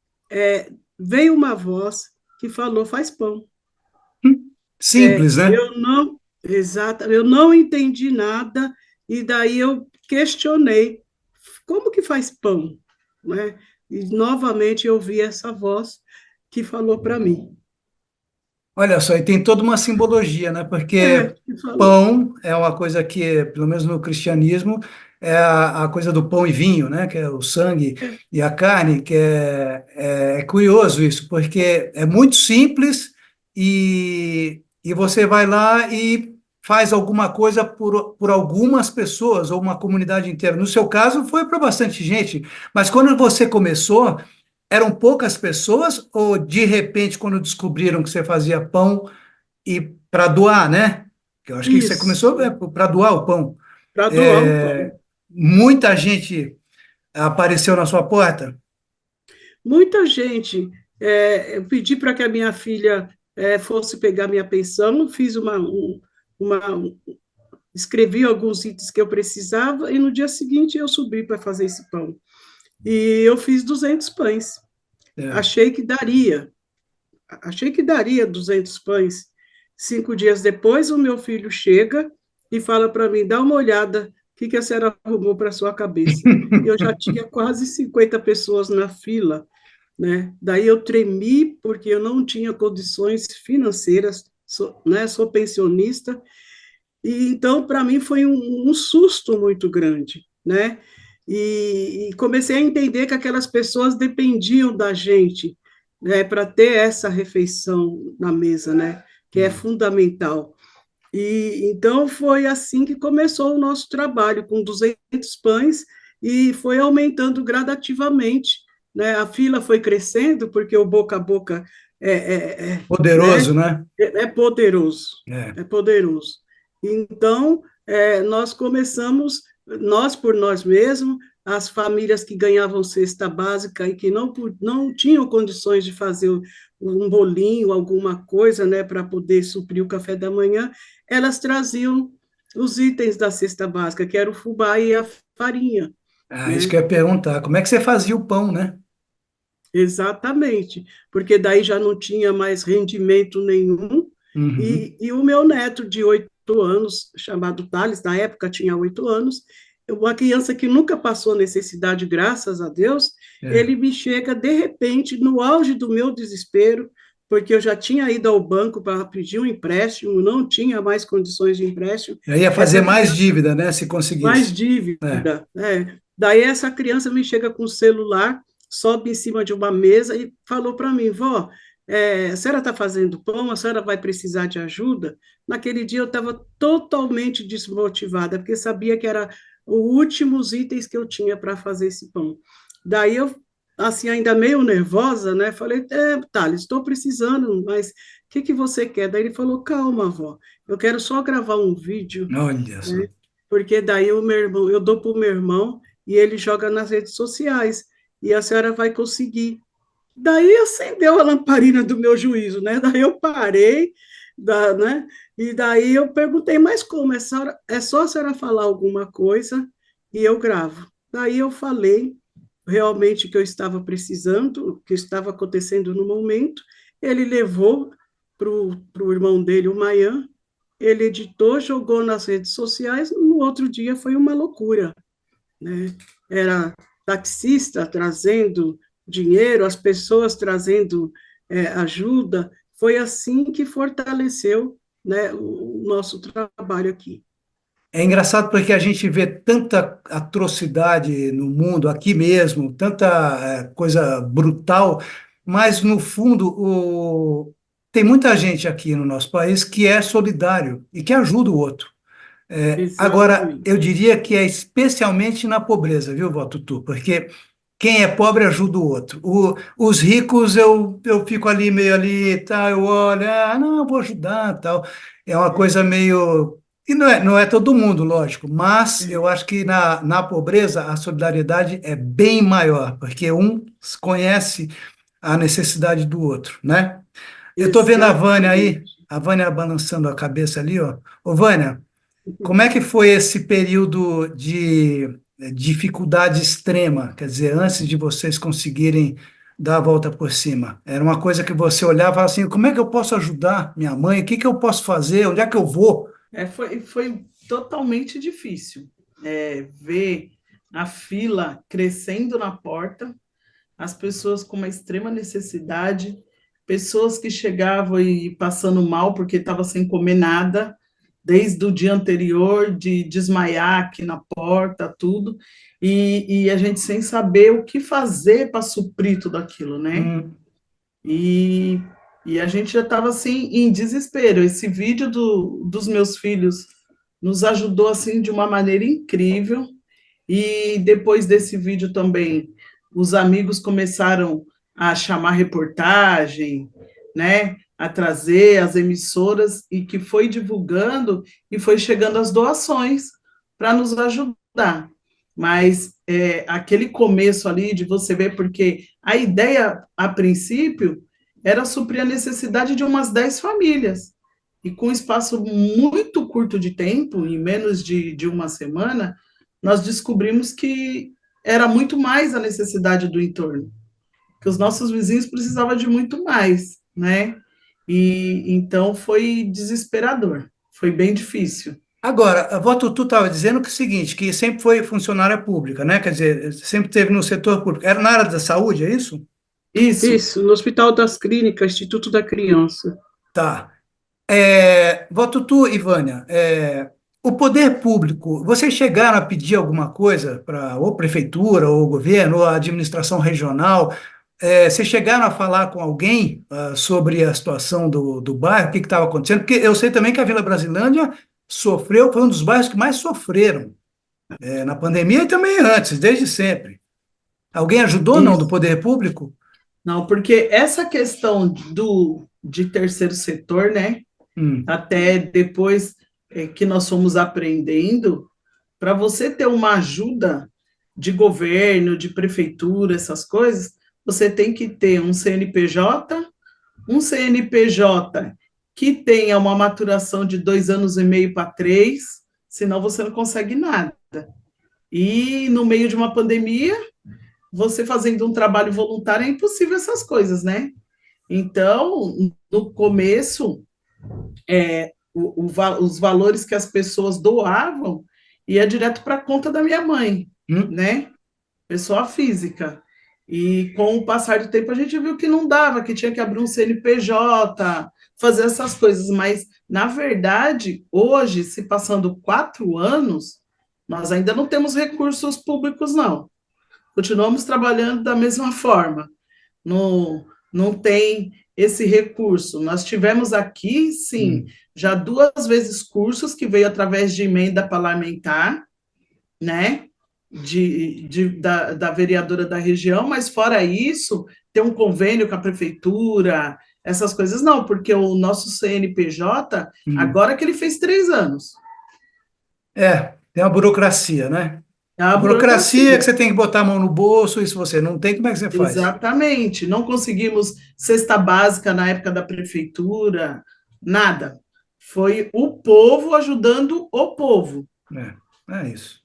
Speaker 3: veio uma voz que falou, faz pão.
Speaker 1: simples, né?
Speaker 3: Eu não entendi nada, e daí eu questionei, como que faz pão? Né? E novamente eu vi essa voz que falou para mim.
Speaker 1: Olha só, e tem toda uma simbologia, né? Porque
Speaker 3: Que falou.
Speaker 1: pão é uma coisa que, pelo menos no cristianismo, é a coisa do pão e vinho, né? Que é o sangue
Speaker 3: É,
Speaker 1: e a carne, que é curioso isso, porque é muito simples e você vai lá e faz alguma coisa por algumas pessoas ou uma comunidade inteira. No seu caso, foi para bastante gente, mas quando você começou, eram poucas pessoas ou de repente, quando descobriram que você fazia pão e para doar, né? Que eu acho que você começou
Speaker 3: isso,
Speaker 1: para doar o pão.
Speaker 3: para doar o pão.
Speaker 1: É, muita gente apareceu na sua porta.
Speaker 3: Muita gente. Eu pedi para que a minha filha fosse pegar minha pensão, fiz uma, escrevi alguns itens que eu precisava, e no dia seguinte eu subi para fazer esse pão. E eu fiz 200 pães.
Speaker 1: É.
Speaker 3: Achei que daria, achei que daria 200 pães. 5 dias depois, o meu filho chega e fala para mim, dá uma olhada, o que a senhora arrumou para a sua cabeça? Eu já tinha quase 50 pessoas na fila, né? Daí eu tremi, porque eu não tinha condições financeiras, né? Sou pensionista, e então para mim foi um susto muito grande, né? E comecei a entender que aquelas pessoas dependiam da gente, né, para ter essa refeição na mesa, né, que é
Speaker 1: Hum.
Speaker 3: fundamental. E então foi assim que começou o nosso trabalho, com 200 pães, e foi aumentando gradativamente, né? A fila foi crescendo, porque o boca a boca né?
Speaker 1: Poderoso, né?
Speaker 3: É poderoso,
Speaker 1: É.
Speaker 3: é poderoso. Então, nós começamos, nós por nós mesmos, as famílias que ganhavam cesta básica e que não tinham condições de fazer um bolinho, alguma coisa, né, para poder suprir o café da manhã, elas traziam os itens da cesta básica, que era o fubá e a farinha,
Speaker 1: Ah, isso que
Speaker 3: né?
Speaker 1: eu ia perguntar. Como é que você fazia o pão, né?
Speaker 3: Exatamente, porque daí já não tinha mais rendimento nenhum,
Speaker 1: Uhum.
Speaker 3: e o meu neto de 8 anos, chamado Thales, na época tinha 8 anos, uma criança que nunca passou necessidade, graças a Deus,
Speaker 1: É.
Speaker 3: ele me chega de repente, no auge do meu desespero, porque eu já tinha ido ao banco para pedir um empréstimo, não tinha mais condições de empréstimo,
Speaker 1: Eu ia fazer
Speaker 3: essa
Speaker 1: mais
Speaker 3: criança
Speaker 1: dívida, né? Se
Speaker 3: mais
Speaker 1: conseguisse. É.
Speaker 3: dívida, né? Daí essa criança me chega com o celular, sobe em cima de uma mesa e falou para mim, vó, a senhora está fazendo pão, a senhora vai precisar de ajuda? Naquele dia eu estava totalmente desmotivada, porque sabia que era os últimos itens que eu tinha para fazer esse pão. Daí eu, assim, ainda meio nervosa, né? Falei, Thales, estou precisando, mas o que você quer? Daí ele falou, calma, vó, eu quero só gravar um vídeo,
Speaker 1: Olha só.
Speaker 3: né? Porque daí o meu irmão, eu dou para o meu irmão e ele joga nas redes sociais, e a senhora vai conseguir. Daí acendeu a lamparina do meu juízo, né? Daí eu parei, né? E daí eu perguntei, mas como? É só a senhora falar alguma coisa e eu gravo. Daí eu falei realmente que eu estava precisando, o que estava acontecendo no momento. Ele levou para o irmão dele, o Mayan, ele editou, jogou nas redes sociais, no outro dia foi uma loucura, né? Era taxista trazendo dinheiro, as pessoas trazendo ajuda, foi assim que fortaleceu, né, o nosso trabalho aqui.
Speaker 1: É engraçado porque a gente vê tanta atrocidade no mundo, aqui mesmo, tanta coisa brutal, mas no fundo tem muita gente aqui no nosso país que é solidário e que ajuda o outro. Agora, eu
Speaker 3: Exatamente.
Speaker 1: diria que é especialmente na pobreza, viu, Votutu? Porque quem é pobre ajuda o outro. Os ricos, eu fico ali, meio ali, tá, eu olho, não, eu vou ajudar, tal. É uma coisa meio. E não é todo mundo, lógico, mas eu acho que na pobreza a solidariedade é bem maior, porque um conhece a necessidade do outro, né? Eu estou vendo a Vânia aí,
Speaker 3: Exatamente.
Speaker 1: a Vânia balançando a cabeça ali, ó. Ô, Vânia, como é que foi esse período de dificuldade extrema? Quer dizer, antes de vocês conseguirem dar a volta por cima. Era uma coisa que você olhava e falava assim: como é que eu posso ajudar minha mãe? O que que eu posso fazer? Onde é que eu vou?
Speaker 4: Foi totalmente difícil ver a fila crescendo na porta, as pessoas com uma extrema necessidade, pessoas que chegavam e passando mal porque estava sem comer nada, desde o dia anterior, de desmaiar aqui na porta, tudo, e a gente sem saber o que fazer para suprir tudo aquilo, né?
Speaker 1: Hum,
Speaker 4: E, e a gente já estava assim em desespero. Esse vídeo dos meus filhos nos ajudou assim de uma maneira incrível. E depois desse vídeo também, os amigos começaram a chamar reportagem, né? A trazer as emissoras e que foi divulgando e foi chegando as doações para nos ajudar. Mas aquele começo ali de você ver, porque a ideia, a princípio, era suprir a necessidade de umas 10 famílias. E com um espaço muito curto de tempo, em menos de uma semana, nós descobrimos que era muito mais a necessidade do entorno, que os nossos vizinhos precisavam de muito mais, né? E então foi desesperador, foi bem difícil.
Speaker 1: Agora, a Votutu estava dizendo que é o seguinte, que sempre foi funcionária pública, né? Quer dizer, sempre teve no setor público. Era na área da saúde, é isso?
Speaker 4: Isso.
Speaker 3: Isso, no Hospital das Clínicas, Instituto da Criança.
Speaker 1: Tá. Votutu e Vânia, o poder público, vocês chegaram a pedir alguma coisa para ou prefeitura, ou governo, ou a administração regional? Vocês chegaram a falar com alguém sobre a situação do bairro, o que estava acontecendo? Porque eu sei também que a Vila Brasilândia sofreu, foi um dos bairros que mais sofreram na pandemia e também antes, desde sempre. Alguém ajudou, não, do
Speaker 4: Isso.
Speaker 1: poder público?
Speaker 4: Não, porque essa questão de terceiro setor, né?
Speaker 1: Hum,
Speaker 4: Até depois que nós fomos aprendendo, para você ter uma ajuda de governo, de prefeitura, essas coisas, você tem que ter um CNPJ que tenha uma maturação de 2 anos e meio para 3, senão você não consegue nada. E no meio de uma pandemia, você fazendo um trabalho voluntário é impossível essas coisas, né? Então, no começo, os valores que as pessoas doavam ia direto para a conta da minha mãe,
Speaker 1: hum.
Speaker 4: né? Pessoa física. E com o passar do tempo a gente viu que não dava, que tinha que abrir um CNPJ, fazer essas coisas. Mas, na verdade, hoje, se passando 4 anos, nós ainda não temos recursos públicos, não. Continuamos trabalhando da mesma forma. Não, não tem esse recurso. Nós tivemos aqui, sim,
Speaker 1: Hum.
Speaker 4: já 2 vezes cursos que veio através de emenda parlamentar, né? Da vereadora da região, mas fora isso, ter um convênio com a prefeitura, essas coisas não, porque o nosso CNPJ,
Speaker 1: Hum.
Speaker 4: agora que ele fez 3 anos,
Speaker 1: Tem uma burocracia, né?
Speaker 4: é uma
Speaker 1: Burocracia é que
Speaker 4: burocracia.
Speaker 1: você tem que botar a mão no bolso, e se você não tem, como é que você faz?
Speaker 4: Exatamente. Não conseguimos cesta básica na época da prefeitura, nada. Foi o povo ajudando o povo.
Speaker 1: É isso.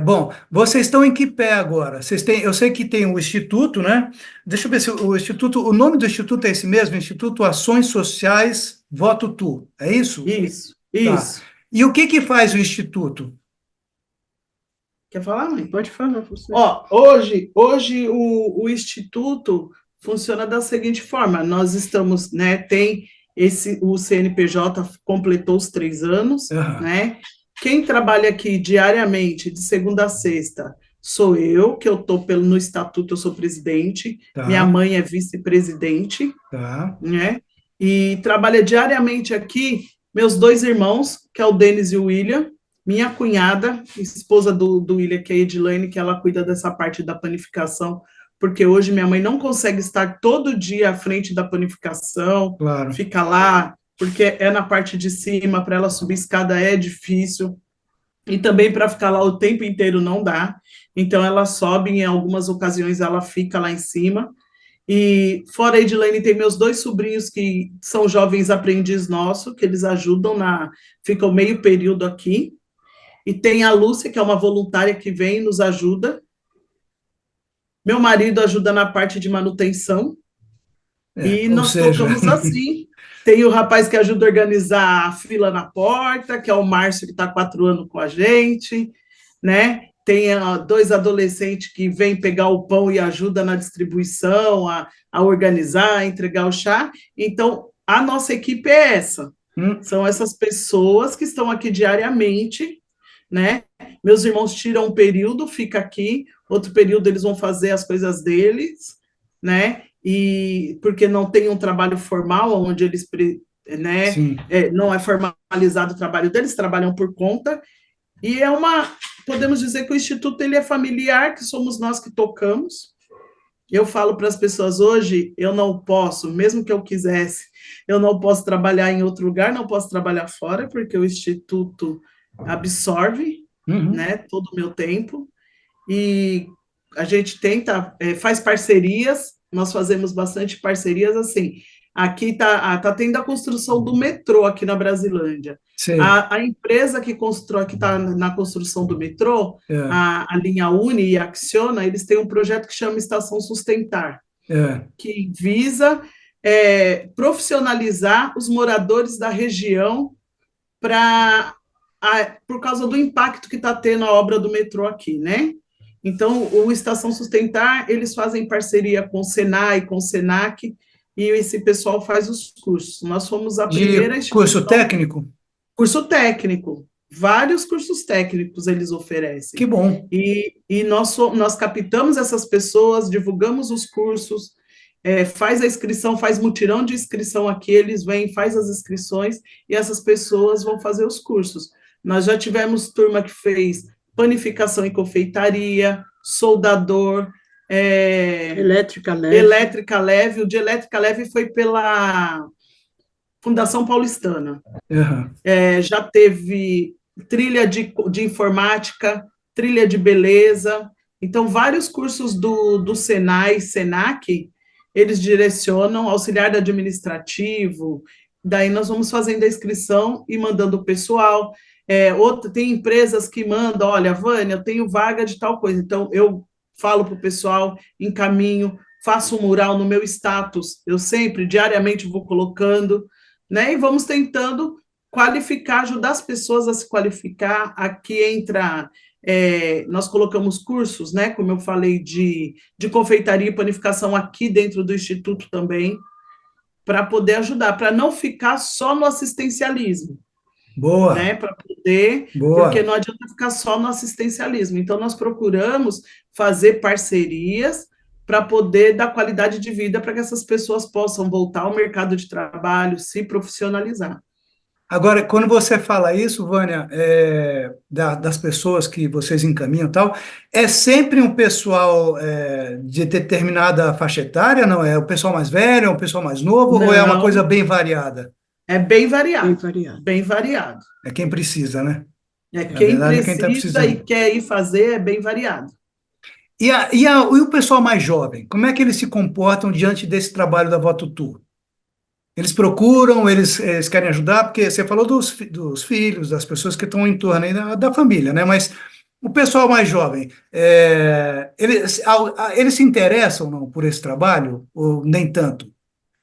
Speaker 1: Bom, vocês estão em que pé agora? Eu sei que tem o Instituto, né? Deixa eu ver se o nome do Instituto é esse mesmo, Instituto Ações Sociais Voto Tu, é isso?
Speaker 4: Isso,
Speaker 1: Tá.
Speaker 4: isso.
Speaker 1: E o que faz o Instituto?
Speaker 4: Quer falar, mãe?
Speaker 3: Pode falar, você.
Speaker 4: Ó, hoje o Instituto funciona da seguinte forma: nós estamos, né, o CNPJ completou os 3 anos,
Speaker 1: Aham,
Speaker 4: né? Quem trabalha aqui diariamente, de segunda a sexta, sou eu, que eu estou no estatuto, eu sou presidente, minha
Speaker 1: tá,
Speaker 4: mãe é vice-presidente,
Speaker 1: tá,
Speaker 4: né? E trabalha diariamente aqui meus 2 irmãos, que é o Denis e o William, minha cunhada, esposa do William, que é a Edilene, que ela cuida dessa parte da panificação, porque hoje minha mãe não consegue estar todo dia à frente da panificação,
Speaker 1: claro.
Speaker 4: fica lá, porque é na parte de cima, para ela subir escada é difícil, e também para ficar lá o tempo inteiro não dá. Então ela sobe, em algumas ocasiões ela fica lá em cima, e fora a Edilene, tem meus 2 sobrinhos que são jovens aprendizes nossos, que eles ajudam ficam meio período aqui. E tem a Lúcia, que é uma voluntária que vem e nos ajuda. Meu marido ajuda na parte de manutenção. E
Speaker 1: Ou
Speaker 4: nós
Speaker 1: seja,
Speaker 4: tocamos assim. Tem o rapaz que ajuda a organizar a fila na porta, que é o Márcio, que está há 4 anos com a gente, né? Tem 2 adolescentes que vêm pegar o pão e ajuda na distribuição, a organizar, a entregar o chá. Então, a nossa equipe é essa. São essas pessoas que estão aqui diariamente, né? Meus irmãos tiram um período, fica aqui, outro período eles vão fazer as coisas deles, né? E porque não tem um trabalho formal onde eles, né?
Speaker 1: sim.
Speaker 4: Não é formalizado o trabalho deles, trabalham por conta. E podemos dizer que o Instituto ele é familiar, que somos nós que tocamos. Eu falo para as pessoas hoje, eu não posso, mesmo que eu quisesse, eu não posso trabalhar em outro lugar, não posso trabalhar fora, porque o Instituto absorve, né, todo o meu tempo, e a gente tenta, faz parcerias, nós fazemos bastante parcerias, assim, aqui tá tendo a construção do metrô aqui na Brasilândia.
Speaker 1: Sei.
Speaker 4: A empresa que constrói, que está na construção do metrô, a linha Uni e a Acciona, eles têm um projeto que chama Estação Sustentar, que visa profissionalizar os moradores da região por causa do impacto que está tendo a obra do metrô aqui, né? Então, o Estação Sustentar, eles fazem parceria com o Senai, com o Senac, e esse pessoal faz os cursos. Nós fomos a primeira
Speaker 1: De
Speaker 4: instituição...
Speaker 1: curso técnico?
Speaker 4: Curso técnico. Vários cursos técnicos eles oferecem.
Speaker 1: Que bom.
Speaker 4: E nós captamos essas pessoas, divulgamos os cursos, faz a inscrição, faz mutirão de inscrição aqui, eles vêm, faz as inscrições, e essas pessoas vão fazer os cursos. Nós já tivemos turma que fez panificação e confeitaria, soldador,
Speaker 3: Elétrica leve.
Speaker 4: elétrica leve. O de elétrica leve foi pela Fundação Paulistana. Já teve trilha de informática, trilha de beleza. Então, vários cursos do Senai, Senac, eles direcionam, auxiliar administrativo. Daí nós vamos fazendo a inscrição e mandando o pessoal. Tem empresas que mandam, olha, Vânia, eu tenho vaga de tal coisa. Então, eu falo para o pessoal, encaminho, faço um mural no meu status, eu sempre, diariamente, vou colocando, né? E vamos tentando qualificar, ajudar as pessoas a se qualificar. Aqui entra, nós colocamos cursos, né? Como eu falei, de confeitaria e panificação aqui dentro do Instituto também, para poder ajudar, para não ficar só no assistencialismo.
Speaker 1: Boa.
Speaker 4: Né, para poder,
Speaker 1: Boa.
Speaker 4: Porque não adianta ficar só no assistencialismo. Então, nós procuramos fazer parcerias para poder dar qualidade de vida para que essas pessoas possam voltar ao mercado de trabalho, se profissionalizar.
Speaker 1: Agora, quando você fala isso, Vânia, das pessoas que vocês encaminham e tal, é sempre um pessoal de determinada faixa etária, não? É o pessoal mais velho, é o pessoal mais novo, ou é uma coisa bem variada?
Speaker 4: É bem variado.
Speaker 3: Bem variado.
Speaker 4: Bem variado.
Speaker 1: É quem precisa, né?
Speaker 4: Quem precisa e quer ir fazer é bem variado.
Speaker 1: E o pessoal mais jovem, como é que eles se comportam diante desse trabalho da Voto Tu? Eles procuram, eles querem ajudar, porque você falou dos filhos, das pessoas que estão em torno aí da família, né? Mas O pessoal mais jovem, eles se interessam não, por esse trabalho, ou nem tanto?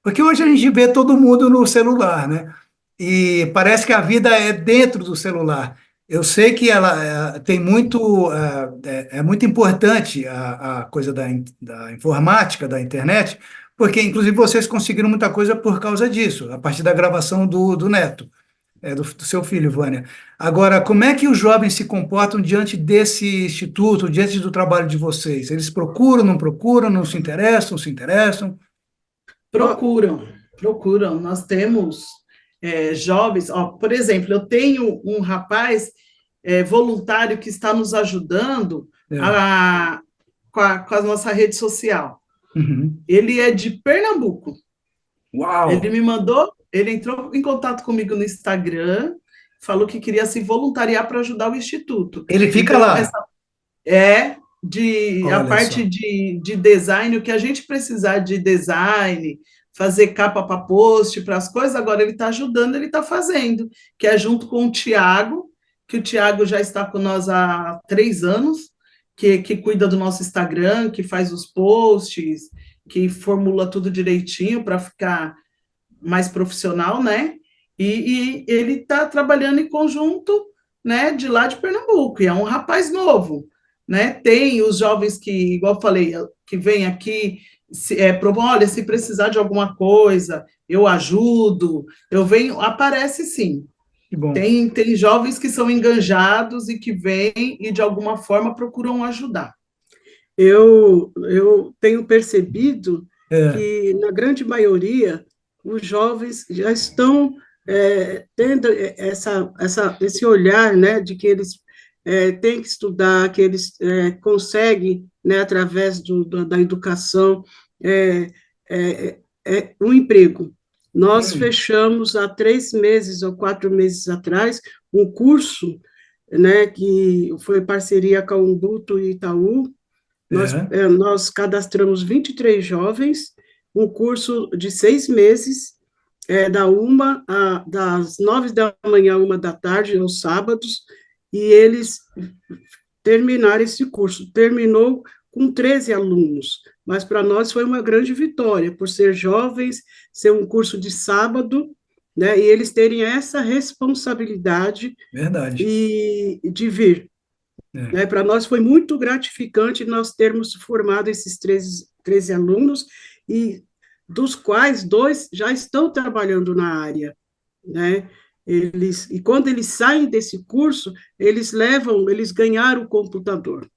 Speaker 1: Porque hoje a gente vê todo mundo no celular, né? E parece que a vida é dentro do celular. Eu sei que ela tem muito, é muito importante a coisa da informática, da internet, porque inclusive vocês conseguiram muita coisa por causa disso, a partir da gravação do neto, do seu filho, Vânia. Agora, como é que os jovens se comportam diante desse instituto, diante do trabalho de vocês? Eles procuram, não se interessam, se interessam?
Speaker 4: Procuram, procuram. Nós temos jovens, ó, por exemplo, eu tenho um rapaz voluntário que está nos ajudando
Speaker 1: É.
Speaker 4: com a nossa rede social.
Speaker 1: Uhum.
Speaker 4: Ele é de Pernambuco. Ele
Speaker 1: Uau!
Speaker 4: me mandou, ele entrou em contato comigo no Instagram, falou que queria se voluntariar para ajudar o Instituto.
Speaker 1: Ele fica
Speaker 4: Então,
Speaker 1: lá.
Speaker 4: essa a
Speaker 1: Olha
Speaker 4: parte
Speaker 1: só.
Speaker 4: de design, o que a gente precisar de design, fazer capa para post, para as coisas, agora ele está ajudando, ele está fazendo, que é junto com o Tiago, que o Tiago já está com nós há 3 anos, que cuida do nosso Instagram, que faz os posts, que formula tudo direitinho para ficar mais profissional, né? E ele está trabalhando em conjunto, né, de lá de Pernambuco, e é um rapaz novo, né? Tem os jovens que, igual eu falei, que vêm aqui, olha, se precisar de alguma coisa, eu ajudo, eu venho, aparece sim.
Speaker 1: Que bom.
Speaker 4: Tem jovens que são enganjados e que vêm e de alguma forma procuram ajudar.
Speaker 3: Eu tenho percebido
Speaker 1: É,
Speaker 3: que, na grande maioria, os jovens já estão tendo esse olhar, né, de que eles têm que estudar, que eles conseguem, né, através da educação, é, um emprego. Nós
Speaker 1: hum,
Speaker 3: fechamos há 3 meses ou 4 meses atrás um curso, né, que foi parceria com a Umbuto e Itaú.
Speaker 1: é,
Speaker 3: Nós cadastramos 23 jovens, um curso de 6 meses, das 9 da manhã à 1 da tarde, aos sábados, e eles terminaram esse curso. Terminou com 13 alunos, mas para nós foi uma grande vitória, por ser jovens, ser um curso de sábado, né, e eles terem essa responsabilidade
Speaker 1: verdade.
Speaker 3: de vir.
Speaker 1: É.
Speaker 3: Né? Para nós foi muito gratificante nós termos formado esses 13 alunos, e dos quais 2 já estão trabalhando na área, né? E quando eles saem desse curso, eles ganharam o computador,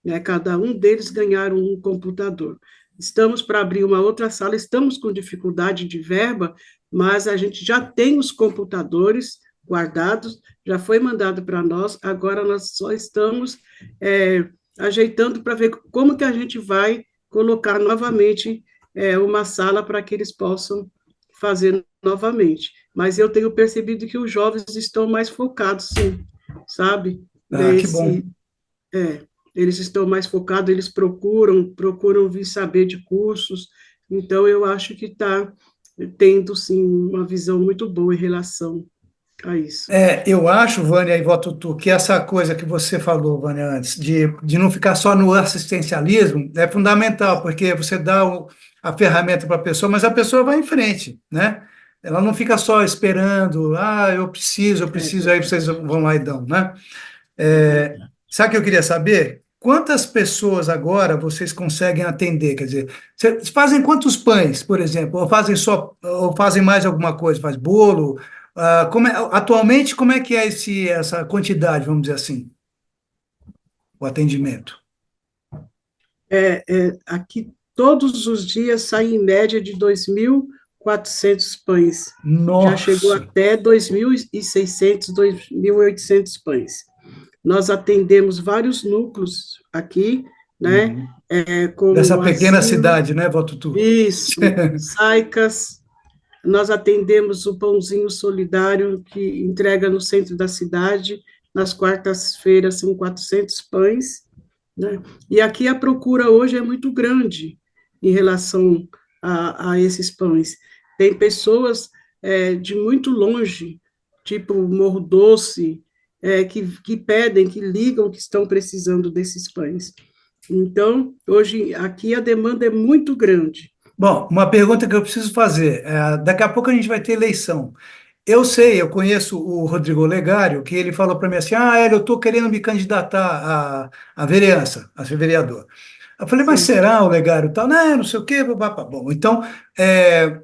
Speaker 3: né? Cada um deles ganharam um computador. Estamos para abrir uma outra sala, estamos com dificuldade de verba, mas a gente já tem os computadores guardados, já foi mandado para nós, agora nós só estamos ajeitando para ver como que a gente vai colocar novamente uma sala para que eles possam fazer novamente. Mas eu tenho percebido que os jovens estão mais focados, sim, sabe?
Speaker 1: Ah, que bom.
Speaker 3: Nesse, é, eles estão mais focados, eles procuram vir saber de cursos, então eu acho que está tendo, sim, uma visão muito boa em relação a isso.
Speaker 1: Eu acho, Vânia e Votutu, que essa coisa que você falou, Vânia, antes, de não ficar só no assistencialismo, é fundamental, porque você dá a ferramenta para a pessoa, mas a pessoa vai em frente, né? Ela não fica só esperando, eu
Speaker 3: É
Speaker 1: preciso, aí vocês
Speaker 3: verdade,
Speaker 1: vão lá e dão, né?
Speaker 3: é
Speaker 1: É,
Speaker 3: verdade.
Speaker 1: sabe o que eu queria saber? Quantas pessoas agora vocês conseguem atender? Quer dizer, vocês fazem quantos pães, por exemplo? Ou fazem mais alguma coisa? Faz bolo? Atualmente, como é que é essa quantidade, vamos dizer assim, o atendimento?
Speaker 3: Aqui todos os dias saem em média de 2.400 pães. Já chegou
Speaker 1: Nossa!
Speaker 3: até 2.600, 2.800 pães. Nós atendemos vários núcleos aqui, né?
Speaker 1: Uhum. Dessa
Speaker 3: Como
Speaker 1: pequena
Speaker 3: asilo,
Speaker 1: cidade, né, Votutu?
Speaker 3: isso, Saicas. Nós atendemos o Pãozinho Solidário, que entrega no centro da cidade. Nas quartas-feiras são 400 pães, né? E aqui a procura hoje é muito grande em relação a esses pães. Tem pessoas de muito longe, tipo Morro Doce, que pedem, que ligam, que estão precisando desses pães. Então, hoje, aqui a demanda é muito grande.
Speaker 1: Bom, uma pergunta que eu preciso fazer. Daqui a pouco a gente vai ter eleição. Eu sei, eu conheço o Rodrigo Olegário, que ele falou para mim assim, Hélio, eu estou querendo me candidatar à vereança, a ser vereador. Eu falei, mas
Speaker 3: Sim.
Speaker 1: será, Olegário, tal? Não, não sei o quê, papapá. Bom, então,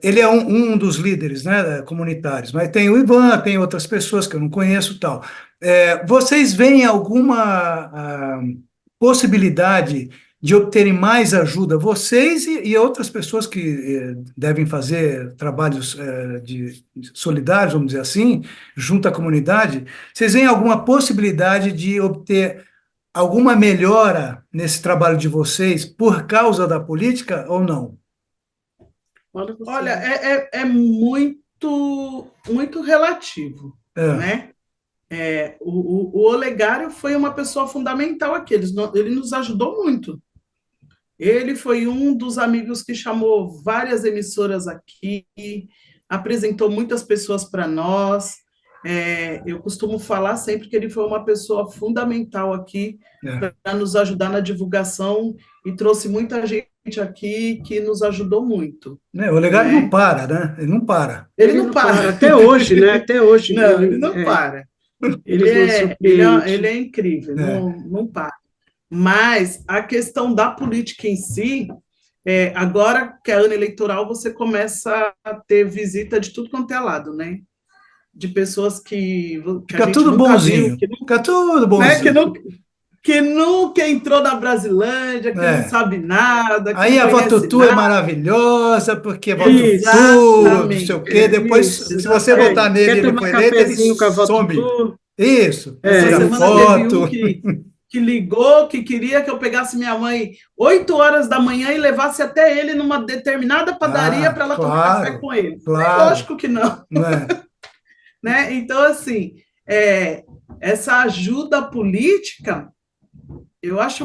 Speaker 1: ele é um dos líderes, né, comunitários, mas tem o Ivan, tem outras pessoas que eu não conheço, tal. Vocês veem alguma possibilidade de obterem mais ajuda, vocês e outras pessoas que devem fazer trabalhos solidários, vamos dizer assim, junto à comunidade, vocês veem alguma possibilidade de obter alguma melhora nesse trabalho de vocês por causa da política ou não?
Speaker 4: Olha, é muito, muito relativo,
Speaker 1: É,
Speaker 4: né? O Olegário foi uma pessoa fundamental aqui, ele nos ajudou muito. Ele foi um dos amigos que chamou várias emissoras aqui, apresentou muitas pessoas para nós. Eu costumo falar sempre que ele foi uma pessoa fundamental aqui
Speaker 1: é.
Speaker 4: para nos ajudar na divulgação e trouxe muita gente aqui que nos ajudou muito,
Speaker 1: Né, o Olegário não
Speaker 4: né?
Speaker 1: para, né? Ele não para.
Speaker 4: Ele não para.
Speaker 3: Até hoje, né? Até hoje.
Speaker 4: Não, ele não para.
Speaker 3: Ele nos
Speaker 4: Ele
Speaker 3: surpreende.
Speaker 4: é incrível,
Speaker 1: É.
Speaker 4: não para. Mas a questão da política em si, agora que é ano eleitoral, você começa a ter visita de tudo quanto é lado, né? De pessoas que a
Speaker 1: Fica
Speaker 4: gente
Speaker 1: tudo
Speaker 4: nunca viu,
Speaker 1: bonzinho. Fica tudo
Speaker 4: né?
Speaker 1: bonzinho.
Speaker 4: Que nunca entrou na Brasilândia, que não
Speaker 1: É.
Speaker 4: sabe nada, que
Speaker 1: Aí
Speaker 4: não
Speaker 1: a
Speaker 4: conhece
Speaker 1: Votutu é
Speaker 4: nada.
Speaker 1: maravilhosa, porque Votutu, não sei
Speaker 4: Exatamente,
Speaker 1: o quê. Depois,
Speaker 3: Isso.
Speaker 1: se você votar nele e
Speaker 3: Quer
Speaker 1: ele
Speaker 3: tomar
Speaker 1: for eleito, ele
Speaker 3: cafezinho com a
Speaker 1: some.
Speaker 3: Votutu?
Speaker 1: Isso,
Speaker 4: Essa
Speaker 1: tira
Speaker 4: semana teve
Speaker 1: foto.
Speaker 4: um que ligou, que queria que eu pegasse minha mãe 8 horas da manhã e levasse até ele numa determinada padaria
Speaker 1: Ah,
Speaker 4: para ela tomar café
Speaker 1: claro,
Speaker 4: com ele.
Speaker 1: claro.
Speaker 4: Lógico que não,
Speaker 1: Não é?
Speaker 4: né? Então, assim, essa ajuda política, eu acho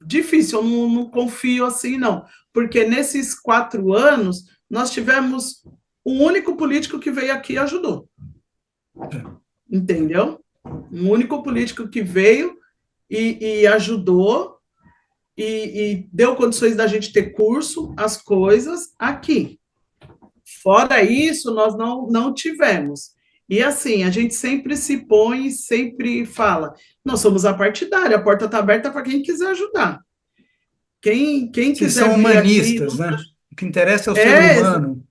Speaker 4: difícil, eu não confio assim, não. Porque nesses 4 anos, nós tivemos um único político que veio aqui e ajudou. Entendeu? Um único político que veio e ajudou e deu condições da gente ter curso, as coisas aqui. Fora isso, nós não tivemos. E assim, a gente sempre se põe, sempre fala, nós somos a partidária, a porta está aberta para quem quiser ajudar. Quem
Speaker 1: Vocês
Speaker 4: quiser
Speaker 1: são
Speaker 4: vir aqui...
Speaker 1: humanistas, né? O que interessa é o ser
Speaker 4: É,
Speaker 1: humano.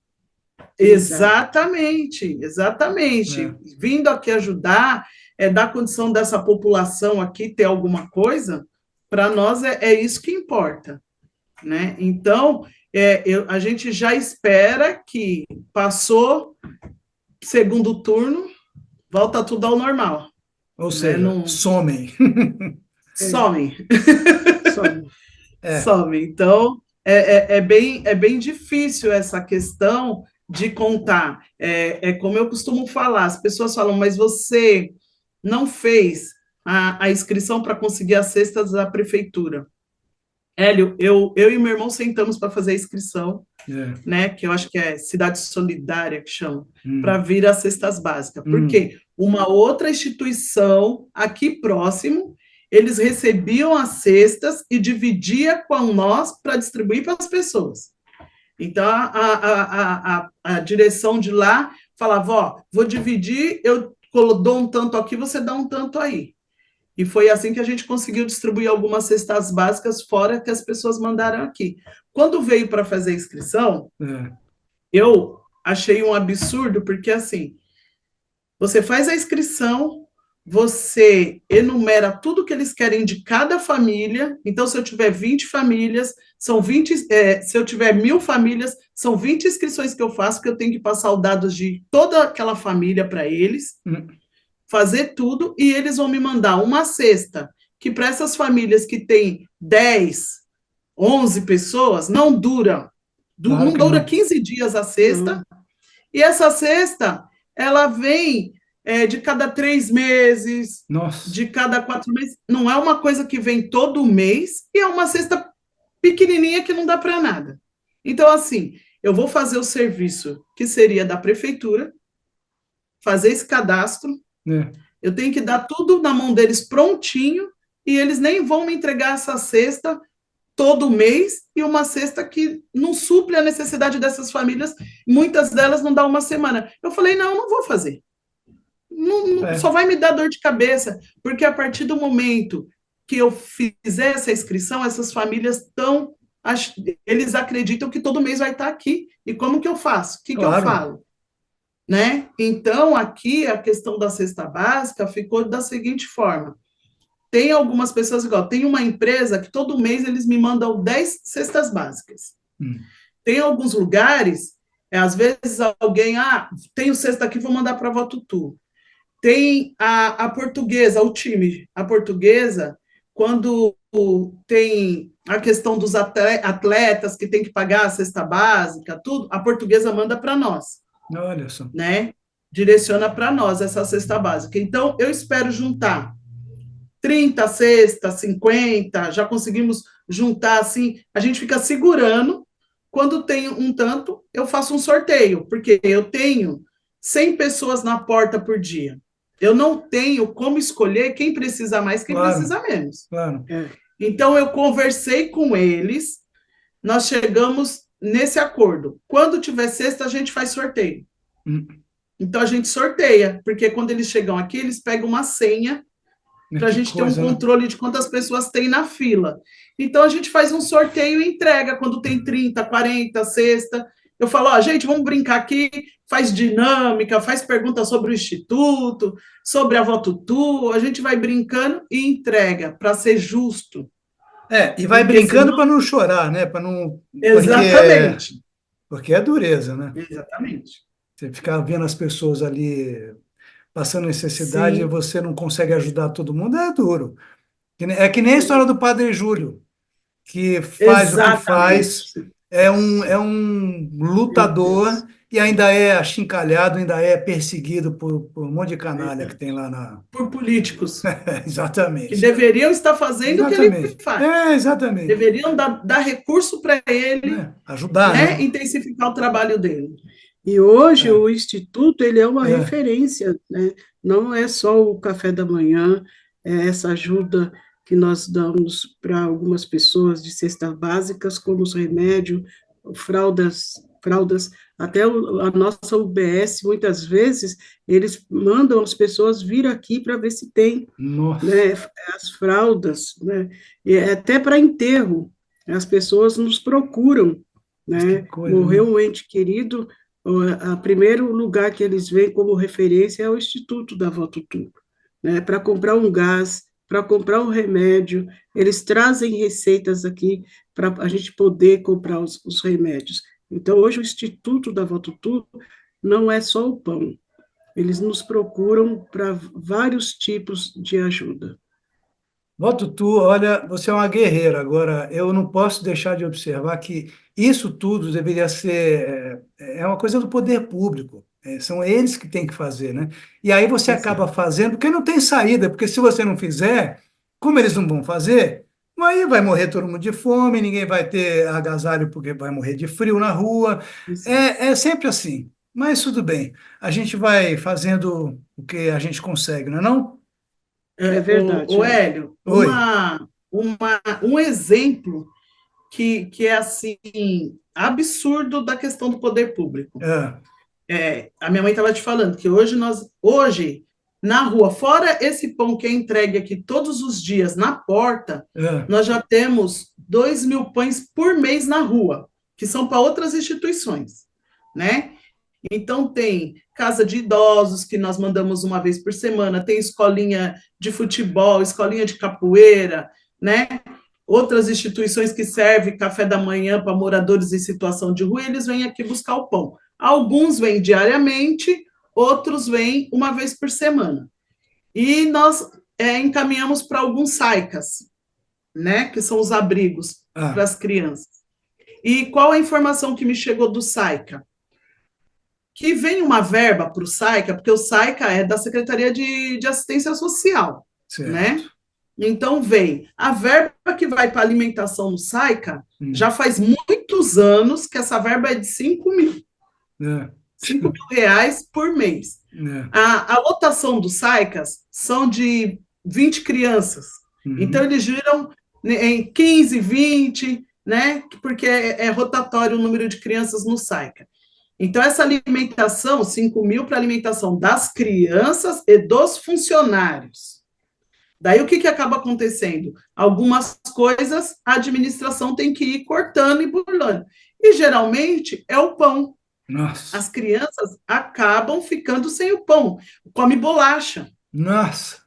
Speaker 4: exatamente, exatamente.
Speaker 1: É.
Speaker 4: Vindo aqui ajudar, dar condição dessa população aqui ter alguma coisa, para nós é isso que importa, né? Então, a gente já espera que passou segundo turno, volta tudo ao normal.
Speaker 1: Ou
Speaker 4: Né?
Speaker 1: seja,
Speaker 4: Não
Speaker 1: somem.
Speaker 4: somem,
Speaker 3: Some.
Speaker 1: É.
Speaker 4: somem. Então, é bem difícil essa questão de contar. Como eu costumo falar, as pessoas falam, mas você não fez a inscrição para conseguir as cestas da prefeitura. Hélio, eu e meu irmão sentamos para fazer a inscrição, né, que eu acho que é Cidade Solidária, que chama, para vir as cestas básicas. Porque uma outra instituição aqui próximo, eles recebiam as cestas e dividia com nós para distribuir para as pessoas. Então, a direção de lá falava, ó, vou dividir, eu dou um tanto aqui, você dá um tanto aí. E foi assim que a gente conseguiu distribuir algumas cestas básicas, fora que as pessoas mandaram aqui. Quando veio para fazer a inscrição, eu achei um absurdo, porque assim, você faz a inscrição, você enumera tudo que eles querem de cada família. Então, se eu tiver 20 famílias, são 20, se eu tiver 1.000 famílias, são 20 inscrições que eu faço, que eu tenho que passar os dados de toda aquela família para eles, fazer tudo, e eles vão me mandar uma cesta, que para essas famílias que têm 10, 11 pessoas, não dura. Não dura 15 dias a cesta, e essa cesta, ela vem de cada 3 meses, de cada 4 meses. Não é uma coisa que vem todo mês, e é uma cesta pequenininha que não dá para nada. Então, assim, eu vou fazer o serviço que seria da prefeitura, fazer esse cadastro, Eu tenho que dar tudo na mão deles prontinho e eles nem vão me entregar essa cesta todo mês e uma cesta que não suple a necessidade dessas famílias, muitas delas não dá uma semana. Eu falei, não vou fazer. Só vai me dar dor de cabeça, porque a partir do momento que eu fizer essa inscrição, essas famílias estão, eles acreditam que todo mês vai estar aqui. E como que eu faço? O que eu falo? Né? Então, aqui, a questão da cesta básica ficou da seguinte forma. Tem algumas pessoas, igual, tem uma empresa que todo mês eles me mandam 10 cestas básicas. Tem alguns lugares, às vezes alguém, tenho cesta aqui, vou mandar para a Votutu. Tem a portuguesa, o time, a portuguesa, quando tem a questão dos atletas que tem que pagar a cesta básica, tudo, a portuguesa manda para nós.
Speaker 1: Olha só.
Speaker 4: Né? Direciona para nós essa cesta básica. Então, eu espero juntar 30 cestas, 50, já conseguimos juntar assim, a gente fica segurando, quando tem um tanto, eu faço um sorteio, porque eu tenho 100 pessoas na porta por dia. Eu não tenho como escolher quem precisa mais, quem precisa menos.
Speaker 1: Claro.
Speaker 4: Então, eu conversei com eles, nós chegamos nesse acordo. Quando tiver cesta, a gente faz sorteio. Então, a gente sorteia, porque quando eles chegam aqui, eles pegam uma senha para a gente ter um controle de quantas pessoas tem na fila. Então, a gente faz um sorteio e entrega quando tem 30, 40, cesta. Eu falo, gente, vamos brincar aqui, faz dinâmica, faz perguntas sobre o Instituto, sobre a Votutu, a gente vai brincando e entrega, para ser justo.
Speaker 1: E vai brincando para não chorar, né? Para não...
Speaker 4: Exatamente.
Speaker 1: Porque é dureza, né?
Speaker 4: Exatamente.
Speaker 1: Você ficar vendo as pessoas ali passando necessidade e você não consegue ajudar todo mundo, é duro. É que nem a história do Padre Júlio, que faz o que faz, é um lutador e ainda é achincalhado, ainda é perseguido por um monte de canalha que tem lá na...
Speaker 4: Por políticos.
Speaker 1: Exatamente.
Speaker 4: Que deveriam estar fazendo o que ele faz.
Speaker 1: Exatamente.
Speaker 4: Deveriam dar recurso para ele,
Speaker 1: ajudar,
Speaker 4: né? Intensificar o trabalho dele.
Speaker 3: E hoje o Instituto ele é uma referência, né? Não é só o café da manhã, é essa ajuda que nós damos para algumas pessoas de cestas básicas, como os remédios, fraldas, até a nossa UBS, muitas vezes, eles mandam as pessoas vir aqui para ver se tem, né, as fraldas, né? E até para enterro, as pessoas nos procuram, né? Morreu um ente querido, o primeiro lugar que eles veem como referência é o Instituto da Votutu, né? Para comprar um gás, para comprar um remédio, eles trazem receitas aqui para a gente poder comprar os remédios. Então, hoje o Instituto da Votutu não é só o pão, eles nos procuram para vários tipos de ajuda.
Speaker 1: Votutu, olha, você é uma guerreira. Agora, eu não posso deixar de observar que isso tudo deveria ser uma coisa do poder público. São eles que têm que fazer, né? E aí você acaba fazendo, porque não tem saída, porque se você não fizer, como eles não vão fazer, aí vai morrer todo mundo de fome, ninguém vai ter agasalho porque vai morrer de frio na rua. É sempre assim. Mas tudo bem, a gente vai fazendo o que a gente consegue, não é não?
Speaker 3: É verdade.
Speaker 4: O Hélio, um exemplo que é assim absurdo da questão do poder público. A minha mãe estava te falando que hoje na rua, fora esse pão que é entregue aqui todos os dias na porta, nós já temos 2.000 pães por mês na rua, que são para outras instituições, né? Então, tem casa de idosos, que nós mandamos uma vez por semana, tem escolinha de futebol, escolinha de capoeira, né? Outras instituições que servem café da manhã para moradores em situação de rua, eles vêm aqui buscar o pão. Alguns vêm diariamente, outros vêm uma vez por semana. E nós encaminhamos para alguns SAICAS, né? Que são os abrigos para as crianças. E qual a informação que me chegou do SAICA? Que vem uma verba para o SAICA, porque o SAICA é da Secretaria de Assistência Social, né? Então, vem a verba que vai para alimentação no SAICA, já faz muitos anos que essa verba é de 5.000. R$ 5.000 por mês.
Speaker 1: É.
Speaker 4: A lotação dos SAICAS são de 20 crianças.
Speaker 1: Uhum.
Speaker 4: Então, eles giram em 15, 20, né? Porque é rotatório o número de crianças no SAICA. Então, essa alimentação, 5.000 para alimentação das crianças e dos funcionários. Daí, o que acaba acontecendo? Algumas coisas a administração tem que ir cortando e burlando. E, geralmente, é o pão.
Speaker 1: Nossa.
Speaker 4: As crianças acabam ficando sem o pão. Come bolacha.
Speaker 1: Nossa.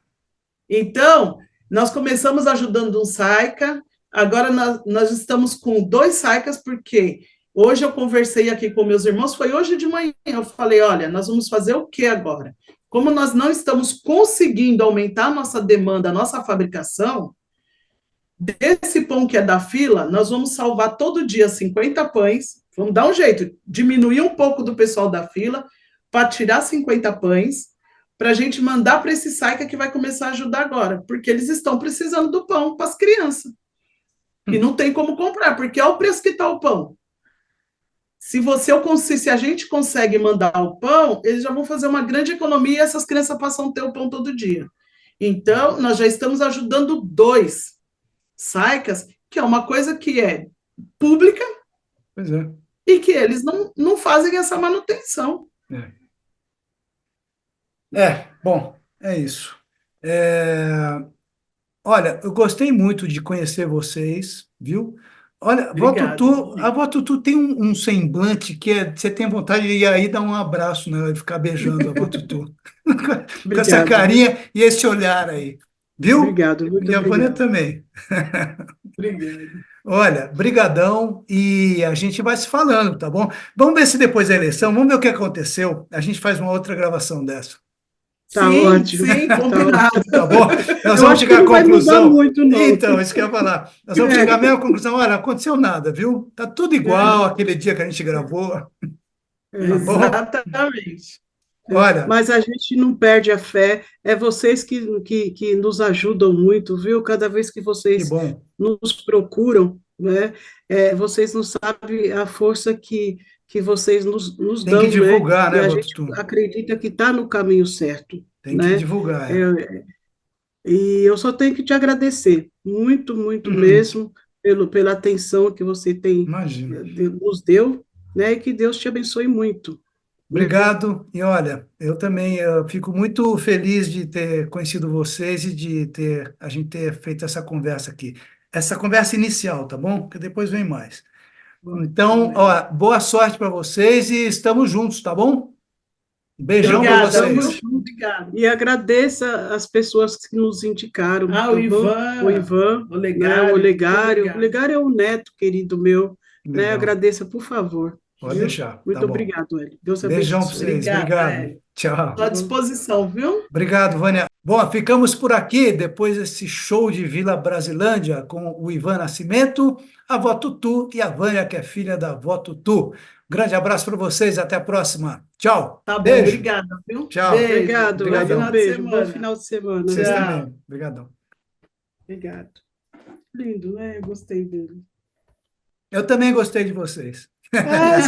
Speaker 4: Então, nós começamos ajudando um SAICA, agora nós estamos com 2 SAICAs, porque hoje eu conversei aqui com meus irmãos, foi hoje de manhã, eu falei, olha, nós vamos fazer o que agora? Como nós não estamos conseguindo aumentar a nossa demanda, a nossa fabricação, desse pão que é da fila, nós vamos salvar todo dia 50 pães, vamos dar um jeito, diminuir um pouco do pessoal da fila, para tirar 50 pães, para a gente mandar para esse SAICA que vai começar a ajudar agora, porque eles estão precisando do pão para as crianças, e não tem como comprar, porque olha o preço que está o pão. Se a gente consegue mandar o pão, eles já vão fazer uma grande economia e essas crianças passam a ter o pão todo dia. Então, nós já estamos ajudando 2 SAICAs, que é uma coisa que é pública,
Speaker 1: Pois é.
Speaker 4: e que eles não fazem essa manutenção.
Speaker 1: Bom, é isso. Olha, eu gostei muito de conhecer vocês, viu? Olha, a Vó Tutu tem um semblante que você tem vontade de ir aí dar um abraço nela, de ficar beijando a Vó Tutu. Com essa carinha e esse olhar aí, viu?
Speaker 3: Obrigado, muito
Speaker 1: E a Vânia
Speaker 3: obrigado.
Speaker 1: também.
Speaker 4: Obrigada.
Speaker 1: Olha, brigadão e a gente vai se falando, tá bom? Vamos ver se depois da eleição, vamos ver o que aconteceu, a gente faz uma outra gravação dessa.
Speaker 3: Tá
Speaker 4: Sim,
Speaker 3: ótimo.
Speaker 4: sim, combinado.
Speaker 1: Tá bom? Nós
Speaker 3: Eu
Speaker 1: vamos
Speaker 3: acho que
Speaker 1: chegar à
Speaker 3: não vai mudar
Speaker 1: conclusão.
Speaker 3: muito, não.
Speaker 1: Então, isso que eu ia falar. Nós vamos chegar à mesma conclusão. Olha, não aconteceu nada, viu? Tá tudo igual aquele dia que a gente gravou. Tá bom?
Speaker 4: Exatamente.
Speaker 1: Olha,
Speaker 3: Mas a gente não perde a fé, é vocês que nos ajudam muito, viu? Cada vez que
Speaker 1: que
Speaker 3: vocês
Speaker 1: bom.
Speaker 3: nos procuram, né? Vocês não sabem a força que vocês nos
Speaker 1: Tem que
Speaker 3: dão, né?
Speaker 1: divulgar,
Speaker 3: E
Speaker 1: né,
Speaker 3: a
Speaker 1: Vó
Speaker 3: gente
Speaker 1: Tutu?
Speaker 3: acredita que está no caminho certo,
Speaker 1: Tem que
Speaker 3: né?
Speaker 1: divulgar.
Speaker 3: E eu só tenho que te agradecer, muito, muito mesmo, pela atenção que você
Speaker 1: Imagina.
Speaker 3: nos deu, né? E que Deus te abençoe muito.
Speaker 1: Obrigado. E olha, eu fico muito feliz de ter conhecido vocês e de a gente ter feito essa conversa aqui. Essa conversa inicial, tá bom? Porque depois vem mais. Então, ó, boa sorte para vocês e estamos juntos, tá bom? Beijão para
Speaker 4: Obrigada,
Speaker 1: vocês.
Speaker 4: obrigada.
Speaker 3: E agradeça as pessoas que nos indicaram.
Speaker 4: O
Speaker 3: tá bom?
Speaker 4: Ivan,
Speaker 3: O Ivan,
Speaker 4: o Legário.
Speaker 3: né, o Legário.
Speaker 4: Obrigado.
Speaker 3: O Legário é um neto querido meu. Né?
Speaker 1: Legal.
Speaker 3: Agradeça, por favor.
Speaker 1: Pode
Speaker 3: viu?
Speaker 1: deixar.
Speaker 3: Muito
Speaker 1: tá bom.
Speaker 3: obrigado, Hélio. Deus
Speaker 1: Beijão para
Speaker 3: abençoe.
Speaker 1: vocês.
Speaker 4: Obrigada,
Speaker 1: Obrigado.
Speaker 4: Hélio.
Speaker 1: Tchau.
Speaker 4: Estou à disposição, viu?
Speaker 1: Obrigado, Vânia. Bom, ficamos por aqui depois desse show de Vila Brasilândia com o Ivan Nascimento, a Vó Tutu e a Vânia, que é filha da Vó Tutu. Grande abraço para vocês, até a próxima. Tchau.
Speaker 4: Tá bom,
Speaker 1: Beijo.
Speaker 4: obrigada, viu?
Speaker 1: Tchau.
Speaker 4: Beijo.
Speaker 3: Obrigado,
Speaker 1: Obrigadão.
Speaker 3: Hélio. Beijo. Bom final de semana.
Speaker 1: Vocês
Speaker 4: Tchau.
Speaker 1: também. Obrigadão.
Speaker 3: Obrigado. Lindo, né? Eu gostei dele.
Speaker 1: Eu também gostei de vocês.
Speaker 3: Ah,